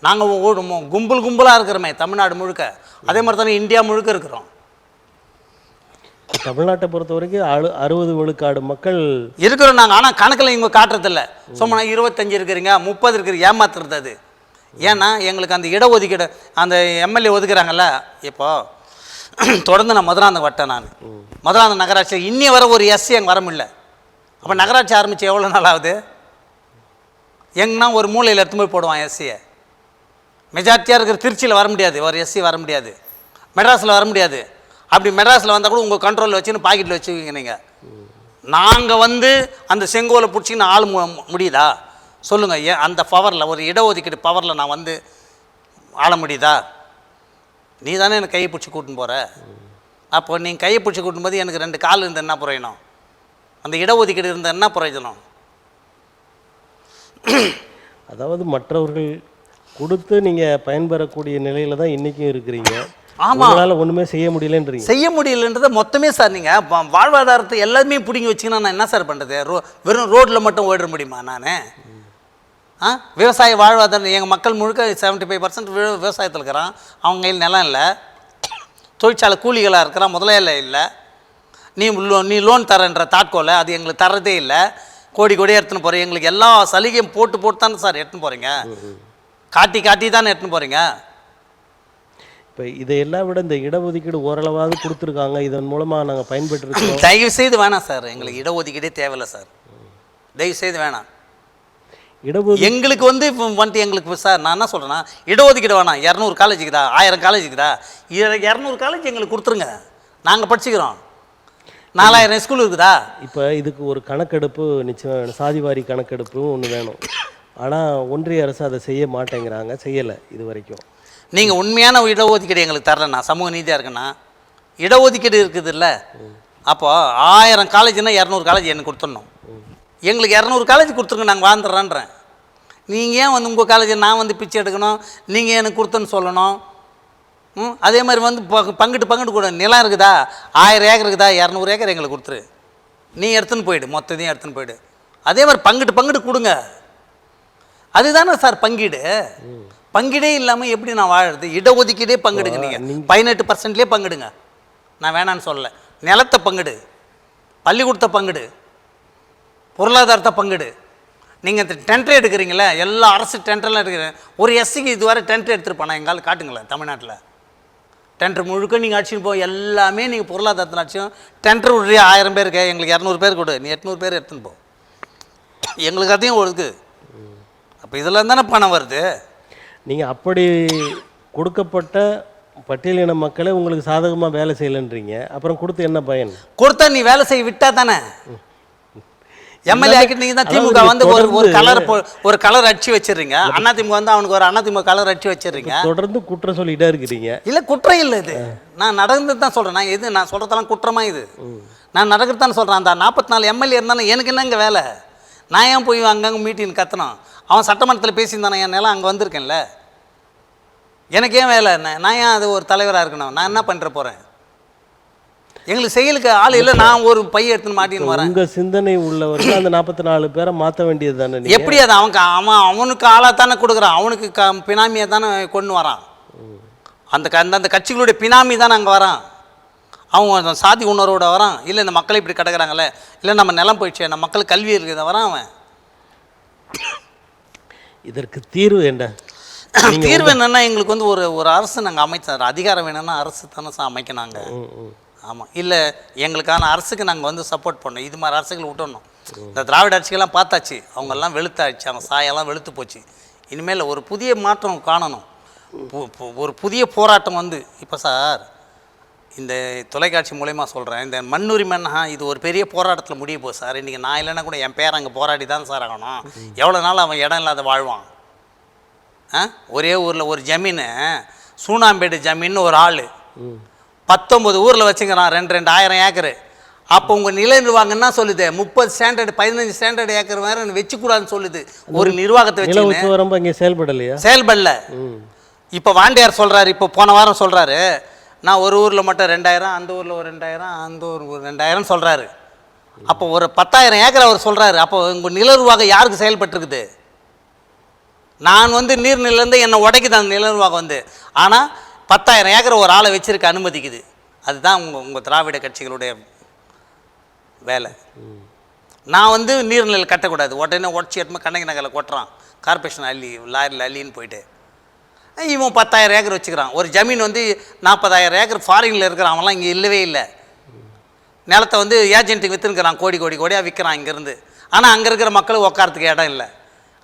நாங்கள் ஓடுமோ கும்பலாக இருக்கிறோமே தமிழ்நாடு முழுக்க. அதே மாதிரி தானே இந்தியா முழுக்க இருக்கிறோம். தமிழ்நாட்டை பொறுத்த வரைக்கும் 60 விழுக்காடு மக்கள் இருக்கிறோம் நாங்கள். ஆனால் கணக்கில் இவங்க காட்டுறதில்ல. சும்மா 25 இருக்கிறீங்க, 30 இருக்கிறீங்க, ஏமாத்துறது. அது ஏன்னா எங்களுக்கு அந்த இடஒதுக்கீடு அந்த எம்எல்ஏ ஒதுக்குறாங்கல்ல. இப்போது தொடர்ந்து நான் மதுராந்தகம் வட்டேன். நான் மதுராந்தகம் நகராட்சியில் இன்னி வர ஒரு எஸ்சி அங்கே வர முடியல. அப்போ நகராட்சி ஆரம்பித்து எவ்வளோ நாள் ஆகுது? எங்கன்னா ஒரு மூலையில் எடுத்து போய் போடுவான் எஸ்சியை. மெஜாரிட்டியாக இருக்கிற திருச்சியில் வர முடியாது, ஒரு எஸ்சி வர முடியாது, மெட்ராஸில் வர முடியாது. அப்படி மெட்ராஸில் வந்தால் கூட உங்கள் கண்ட்ரோலில் வச்சுன்னு பாக்கெட்டில் வச்சுக்கிங்க. நீங்கள் நாங்கள் வந்து அந்த செங்கோலை பிடிச்சின்னு ஆள் முடியுதா சொல்லுங்கள்? ஏன் அந்த பவரில் ஒரு இடஒதுக்கீடு பவரில் நான் வந்து ஆள முடியுதா? நீ தானே எனக்கு கையை பிடிச்சி கூட்டின்னு போகிற. அப்போ நீங்கள் கையை பிடிச்சி கூட்டும்போது எனக்கு 2 கால் இருந்த என்ன பிரயோஜனம்? அந்த இடஒதுக்கீடு இருந்த என்ன பிரயோஜனம்? அதாவது மற்றவர்கள் கொடுத்து நீங்கள் பயன்பெறக்கூடிய நிலையில் தான் இன்றைக்கும் இருக்கிறீங்க. ஆமாம், அதனால் ஒன்றுமே செய்ய முடியலன்றீங்க. செய்ய முடியலன்றதை மொத்தமே சார். நீங்கள் வாழ்வாதாரத்தை எல்லாமே பிடிங்கி வச்சிங்கன்னா நான் என்ன சார் பண்ணுறது? வெறும் ரோட்டில் மட்டும் ஓடிட முடியுமா? நான் விவசாய வாழ்வாதாரம் எங்கள் மக்கள் முழுக்க 75% விவசாயத்தில் இருக்கிறான். அவங்க கையில் நிலம் இல்லை, தொழிற்சாலை கூலிகளாக இருக்கிறான், முதலாளி இல்லை. நீ லோன் தரேன்ற தாட்கோலை அது எங்களுக்கு தரதே இல்லை. கோடி எடுத்துன்னு போகிறீங்க. எங்களுக்கு எல்லா சலுகையும் போட்டு தானே சார் எடுத்துன்னு போகிறீங்க. காட்டி தானே எடுத்துன்னு போகிறீங்க. இப்போ இதையெல்லாம் விட இந்த இடஒதுக்கீடு ஓரளவாவது கொடுத்துருக்காங்க, இதன் மூலமாக நாங்கள் பயன்பெற்றிருக்கோம். தயவு செய்து வேணாம் சார், எங்களுக்கு இடஒதுக்கீடே தேவையில்லை சார், தயவு செய்து வேணாம். எங்களுக்கு வந்து இப்போ வந்துட்டு எங்களுக்கு சார் நான் என்ன சொல்கிறேன்னா, இடஒதுக்கீடு வேணாம். 200 காலேஜுக்குதா, 1000 காலேஜுக்குதா, 200 காலேஜ் எங்களுக்கு கொடுத்துருங்க, நாங்கள் படிச்சுக்கிறோம். 4000 ஸ்கூல் இருக்குதா? இப்போ இதுக்கு ஒரு கணக்கெடுப்பு நிச்சயம் வேணும், சாதிவாரி கணக்கெடுப்பும் ஒன்று வேணும். ஆனால் ஒன்றிய அரசு அதை செய்ய மாட்டேங்கிறாங்க, செய்யலை இது வரைக்கும். நீங்கள் உண்மையான இடஒதுக்கீடு எங்களுக்கு தரலண்ணா, சமூக நீதியாக இருக்குண்ணா. இடஒதுக்கீடு இருக்குது இல்லை, அப்போ 1000 காலேஜ்னா 200 காலேஜ் எனக்கு கொடுத்துடணும். எங்களுக்கு 200 காலேஜ் கொடுத்துருங்க, நாங்கள் வாழ்ந்துடுறேன்றேன். நீங்கள் ஏன் வந்து உங்கள் காலேஜை நான் வந்து பிச்சை எடுக்கணும், நீங்கள் எனக்கு கொடுத்தேன்னு சொல்லணும்? அதே மாதிரி வந்து பங்கிட்டு கூட நிலம் இருக்குதா, 1000 ஏக்கர் இருக்குதா, 200 ஏக்கர் எங்களுக்கு கொடுத்துரு, நீ எடுத்துன்னு போயிடு, மொத்தத்தையும் எடுத்துன்னு போயிடு. அதே மாதிரி பங்கிட்டு கொடுங்க. அதுதானே சார் பங்கீடு. பங்கீடே இல்லாமல் எப்படி நான் வாழறது? இடஒதுக்கீடே பங்கிடுங்க, நீங்கள் 18%லேயே பங்கிடுங்க, நான் வேணான்னு சொல்லலை. நிலத்தை பங்கிடு, பள்ளிக்கூடத்தை பங்கிடு, பொருளாதாரத்தை பங்கிடு. நீங்கள் இந்த டென்டர் எடுக்கிறீங்களே, எல்லா அரசு டென்டர்லாம் எடுக்கிறேன். ஒரு எஸ்சிக்கு இதுவரை டென்டர் எடுத்துருப்பானா எங்கால் காட்டுங்களேன். தமிழ்நாட்டில் டென்டர் முழுக்க நீங்கள் அடிச்சுன்னு போய் எல்லாமே நீங்கள் பொருளாதாரத்தில் அடிச்சும் டென்டர் விட்றிய 1000 பேருக்கு, எங்களுக்கு 200 பேர் கொடு, நீ 800 பேர் எடுத்துன்னு போ, எங்களுக்கு அதையும் ஒழுக்கு. அப்போ இதெல்லாம் தானே பணம் வருது. நீங்கள் அப்படி கொடுக்கப்பட்ட பட்டியலின மக்களே உங்களுக்கு சாதகமாக வேலை செய்யலைன்றீங்க, அப்புறம் கொடுத்து என்ன பயன்? கொடுத்தா நீ வேலை செய்ய விட்டா தானே எம்எல்ஏ ஆக்கிட்டு. நீங்கள் தான் திமுக வந்து ஒரு கலர் அடிச்சு வச்சிடுறீங்க, அதிமுக வந்து அவனுக்கு ஒரு அதிமுக கலர் அடிச்சு வச்சிடுறீங்க, தொடர்ந்து குற்றம் சொல்லிட்டே இருக்கிறீங்க. இல்லை குற்றம் இல்லை, இது நான் நடந்தது தான் சொல்கிறேன். நான் எது நான் சொல்கிறதெல்லாம் குற்றமா? இது நான் நடக்கிறது தானே சொல்கிறேன். அந்த 44 எம்எல்ஏ இருந்தானே எனக்கு என்னங்க வேலை? நான் ஏன் போய் அங்கங்கே மீட்டிங் கத்தணும்? அவன் சட்டமன்றத்தில் பேசியிருந்தானே, என் நிலம் அங்கே வந்திருக்கேன்ல, எனக்கு ஏன் வேலை? நான் ஏன் அது ஒரு தலைவராக இருக்கணும்? நான் என்ன பண்ணுற போகிறேன்? எங்களுக்கு செயலுக்கு ஆள் இல்லை, நான் ஒரு பைய எடுத்துன்னு மாட்டின்னு வரேன். உங்கள் சிந்தனை உள்ளவர்கள் அந்த 44 பேரை மாற்ற வேண்டியது தானே. எப்படி அது அவனுக்கு ஆளாக தானே கொடுக்குறான், அவனுக்கு பினாமியை தானே கொண்டு வரான். அந்த கட்சிகளுடைய பினாமி தானே அங்கே வரான். அவங்க சாதி உணர்வோட வரான். இல்லை இந்த மக்களை இப்படி கிடக்குறாங்களே, இல்லை நம்ம நிலம் போயிடுச்சு, நம்ம மக்களுக்கு கல்வி இருக்குது வரான் அவன். இதற்கு தீர்வு என்ன? தீர்வு என்னென்னா, எங்களுக்கு வந்து ஒரு அரசு நாங்கள் அமைச்சார், அதிகாரம் வேணும்னா அரசு தானே அமைக்கினாங்க. ஆமாம், இல்லை எங்களுக்கான அரசுக்கு நாங்கள் வந்து சப்போர்ட் பண்ணோம். இது மாதிரி அரசுகள் விட்டுடணும். இந்த திராவிட ஆட்சிகள்லாம் பார்த்தாச்சு, அவங்கெல்லாம் வெளுத்தாச்சு, அவங்க சாயெல்லாம் வெளுத்து போச்சு. இனிமேல் ஒரு புதிய மாற்றம் காணணும், ஒரு புதிய போராட்டம் வந்து. இப்போ சார் இந்த தொலைக்காட்சி மூலயமா சொல்கிறேன், இந்த மண்ணுரிமைன்னா இது ஒரு பெரிய போராட்டத்தில் முடிய போகுது சார். இன்றைக்கி நான் இல்லைன்னா கூட என் பேர் அங்கே போராடி தான் சார் ஆகணும். எவ்வளோ நாள் அவன் இடம் இல்லாத வாழ்வான்? ஒரே ஊரில் ஒரு ஜமீனு, சூனாம்பேடு ஜமீன்னு ஒரு ஆள் 19 ஊரில் வச்சுக்கிறான், 2,000 ஏக்கரு. அப்போ உங்கள் நில நிர்வாகம்னா சொல்லுது 30 ஸ்டாண்டர்டு 15 ஸ்டாண்டர்டு ஏக்கர் வேறு வச்சுக்கூடாதுன்னு சொல்லுது. ஒரு நிர்வாகத்தை வச்சு இங்கே செயல்படலையா? செயல்படல. இப்போ வாண்டியார் சொல்கிறாரு, இப்போ போன வாரம் சொல்கிறாரு, நான் ஒரு ஊரில் மட்டும் 2000, அந்த ஊரில் ஒரு 2000, அந்த ஒரு 2000 சொல்கிறாரு. அப்போ ஒரு 10,000 ஏக்கர் அவர் சொல்கிறாரு. அப்போ உங்கள் நில நிர்வாகம் யாருக்கு செயல்பட்டுருக்குது? நான் வந்து நீர்நிலேருந்து என்னை உடைக்குது அந்த நில நிர்வாகம் வந்து. ஆனால் 10,000 ஏக்கர் ஒரு ஆளை வச்சிருக்க அனுமதிக்குது. அதுதான் உங்கள் திராவிட கட்சிகளுடைய வேலை. நான் வந்து நீர்நிலை கட்டக்கூடாது, உடனே உடச்சி எடுத்து கண்ணகி நகரில் கொட்டுறான், கார்பரேஷன் அள்ளி லாரியில் அள்ளின்னு போயிட்டு. இவன் 10,000 ஏக்கர் வச்சுக்கிறான். ஒரு ஜமீன் வந்து 40,000 ஏக்கர் ஃபாரினில் இருக்கிறான், அவன்லாம் இங்கே இல்லவே இல்லை. நிலத்தை வந்து ஏஜென்ட்டுக்கு விற்றுனுக்கிறான், கோடியாக விற்கிறான் இங்கேருந்து. ஆனால் அங்கே இருக்கிற மக்கள் உட்காரத்துக்கு இடம் இல்லை.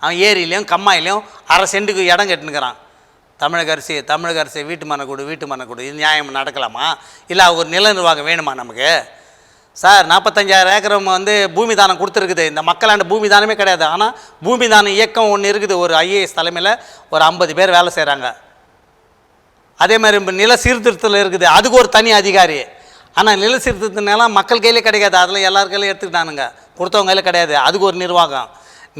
அவன் ஏரியிலையும் கம்மாயிலையும் 1/2 சென்ட்டுக்கு இடம் கட்டுனுக்கிறான். தமிழக அரசு வீட்டு மனை கொடு, இது நியாயம் நடக்கலாமா? இல்லை ஒரு நில நிர்வாகம் வேணுமா நமக்கு? சார் 45,000 ஏக்கர் வந்து பூமி தானம் கொடுத்துருக்குது. இந்த மக்களாண்ட பூமி தானமே கிடையாது. ஆனால் பூமி தான இயக்கம் ஒன்று இருக்குது, ஒரு IAS தலைமையில் ஒரு 50 பேர் வேலை செய்கிறாங்க. அதே மாதிரி நில சீர்திருத்தத்தில் இருக்குது, அதுக்கு ஒரு தனி அதிகாரி. ஆனால் நில சீர்திருத்தம் மக்கள் கையிலே கிடைக்காது, அதில் எல்லார் கையிலையும் எடுத்துக்கிட்டானுங்க, கொடுத்தவங்க கையில் கிடையாது. அதுக்கு ஒரு நிர்வாகம்,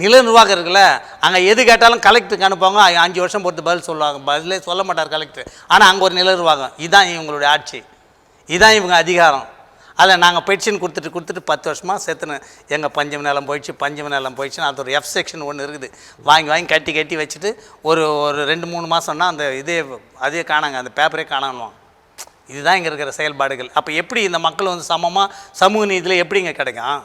நில நிர்வாகம் இருக்குல்ல. அங்கே எது கேட்டாலும் கலெக்டருக்கு அனுப்புவாங்க, 5 வருஷம் பொறுத்து பதில் சொல்லுவாங்க, பதிலே சொல்ல மாட்டார் கலெக்டர். ஆனால் அங்கே ஒரு நில நிர்வாகம். இதுதான் இவங்களுடைய ஆட்சி, இதுதான் இவங்க அதிகாரம். அதில் நாங்கள் பென்ஷன் கொடுத்துட்டு 10 வருஷமாக சேர்த்துன்னு எங்கள் பஞ்சம நிலம் போயிடுச்சுன்னு அது ஒரு F செக்ஷன் ஒன்று இருக்குது, வாங்கி கட்டி வச்சுட்டு ஒரு 2-3 மாதம்னா அந்த அதே காணாங்க, அந்த பேப்பரே காணானுவாங்க. இதுதான் இங்கே இருக்கிற செயல்பாடுகள். அப்போ எப்படி இந்த மக்கள் வந்து சமமாக சமூக நீதியில் எப்படிங்க கிடைக்கும்?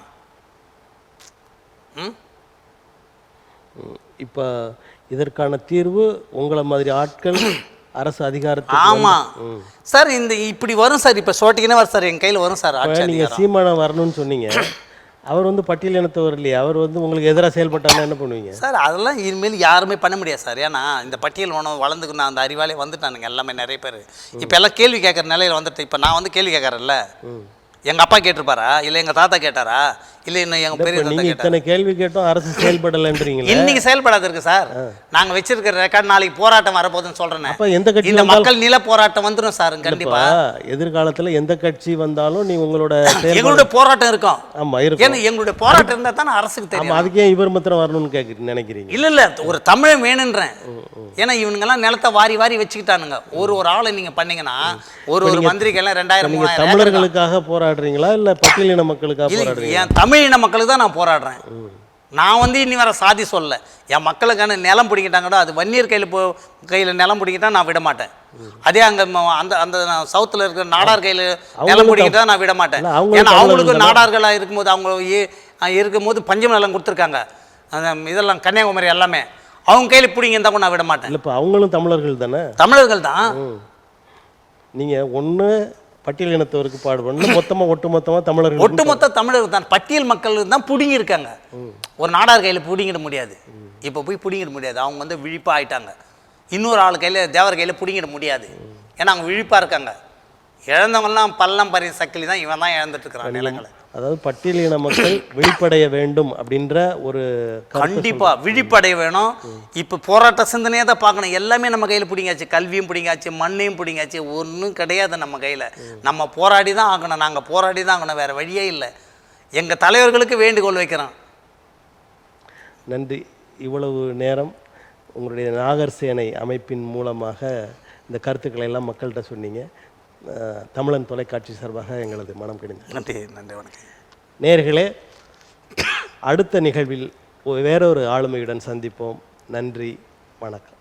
இப்போ இதற்கான தீர்வு உங்களை மாதிரி ஆட்கள் அரசு அதிகாரத்துக்கு ஆமா சார். இந்த இப்படி வரும் சார். இப்போ சோட்டிக்கினே வரும் சார், என் கையில் வரும் சார் ஆட்சி நீங்க அதிகாரம். சீமானம் வரணும்னு சொன்னீங்க. அவர் வந்து பட்டியல் இனத்தவர் இல்லையா? அவர் வந்து உங்களுக்கு எதிராக செயல்பட்டாருன்னா என்ன பண்ணுவீங்க சார்? அதெல்லாம் இனிமேல் யாருமே பண்ண முடியாது சார். ஏன்னா இந்த பட்டியல் உணவு வளர்ந்துக்கணும் அந்த அறிவாலே வந்துட்டானுங்க எல்லாமே நிறைய பேர். இப்போ எல்லாம் கேள்வி கேட்குற நிலையில் வந்துட்டு இப்போ நான் வந்து கேள்வி கேட்குறேன்ல, எங்கள் அப்பா கேட்டிருப்பாரா, இல்லை எங்கள் தாத்தா கேட்டாரா, இல்லை இன்னும் எங்கள் பெரிய தாத்தா நீங்க இத்தனை கேள்வி கேட்டோம், அரசு செயல்படலைன்றீங்களா? இன்னைக்கு செயல்படாது இருக்கு சார். நாங்க வச்சிருக்கிற ரெக்கார்ட் நாளைக்கு போராட்டம் வரப்போகுதுன்னு சொல்றேன். அப்ப எந்த கட்சி இந்த மக்கள் நில போராட்டம் வந்துடும் சார் கண்டிப்பா. எதிர்காலத்துல எந்த கட்சி வந்தாலும் நீ உங்களோட எங்களுடைய போராட்டம் இருக்கும். ஆமா இருக்கும். ஏன்னா எங்களுடைய போராட்டம் இருந்தா தானே அரசுக்கு தெரியும். அதுக்கே இவர் மாத்திரம் வரணும்னு நினைக்கிறீங்க? இல்ல இல்ல, ஒரு தமிழன் வேணுன்றேன். ஏன்னா இவனுங்கெல்லாம் நிலத்தை வாரி வாரி வச்சுக்கிட்டானுங்க. ஒரு ஆளை நீங்க பண்ணீங்கன்னா ஒரு மந்திரிக்கெல்லாம் 2000 3000 தமிழர்களுக்காக போராடுறீங்களா இல்ல பட்டியலின மக்களுக்காக போராடுறீங்க? என் தமிழின மக்களுக்கு தான் நான் போராடுறேன். நான் வந்து இன்னி வர சாதி சொல்ல. என் மக்களுக்கான நிலம் பிடிக்கிட்டாங்கடோ, அது வன்னியர் கையில் நிலம் பிடிக்கிட்டா நான் விட மாட்டேன். அதே அங்கே அந்த அந்த சவுத்தில் இருக்கிற நாடார் கையில் நிலம் பிடிக்கிட்டா நான் விட மாட்டேன். ஏன்னா அவங்களுக்கு நாடார்களாக இருக்கும்போது அவங்க இருக்கும்போது பஞ்சம் நிலம் கொடுத்துருக்காங்க. அந்த இதெல்லாம் கன்னியாகுமரி எல்லாமே அவங்க கையில் பிடிங்க இருந்தால் கூட நான் விட மாட்டேன். இப்போ அவங்களும் தமிழர்கள் தானே? தமிழர்கள் தான். நீங்கள் ஒன்று பட்டியல் இனத்தவருக்கு பாடுபடணும், மொத்தமாக ஒட்டுமொத்தமாக தமிழர்கள் ஒட்டுமொத்த தமிழர்கள் தான். பட்டியல் மக்கள் தான் பிடிங்கிருக்காங்க. ஒரு நாடார் கையில் பிடிங்கிட முடியாது. இப்போ போய் பிடிங்கிட முடியாது. அவங்க வந்து விழிப்பாக ஆயிட்டாங்க. இன்னொரு ஆள் கையில் தேவர் கையில் பிடிங்கிட முடியாது. ஏன்னா அவங்க விழிப்பாக இருக்காங்க. இழந்தவங்கலாம் பள்ளம் பறி சக்கிலி தான் இவன் தான் இழந்துட்டு இருக்கிறான் நிலங்களை. அதாவது பட்டியலின மக்கள் விழிப்படைய வேண்டும் அப்படின்ற ஒரு கண்டிப்பா விழிப்படைய வேணும். இப்போ போராட்ட சிந்தனையாக தான் பார்க்கணும். எல்லாமே நம்ம கையில் பிடிங்காச்சு. கல்வியும் பிடிங்காச்சு, மண்ணையும் பிடிங்காச்சு. ஒன்றும் கிடையாது நம்ம கையில். நம்ம போராடி தான் ஆகணும். நாங்கள் போராடி தான் ஆகணும், வேறு வழியே இல்லை. எங்கள் தலைவர்களுக்கு வேண்டுகோள் வைக்கிறோம். நன்றி. இவ்வளவு நேரம் உங்களுடைய நாகர் சேனை அமைப்பின் மூலமாக இந்த கருத்துக்களை எல்லாம் மக்கள்கிட்ட சொன்னீங்க. தமிழன் தொலைக்காட்சி சார்பாக எங்களது மனம் கிடைந்தது. நன்றி. நன்றி. வணக்கம் நேயர்களே. அடுத்த நிகழ்வில் வேறொரு ஆளுமையுடன் சந்திப்போம். நன்றி, வணக்கம்.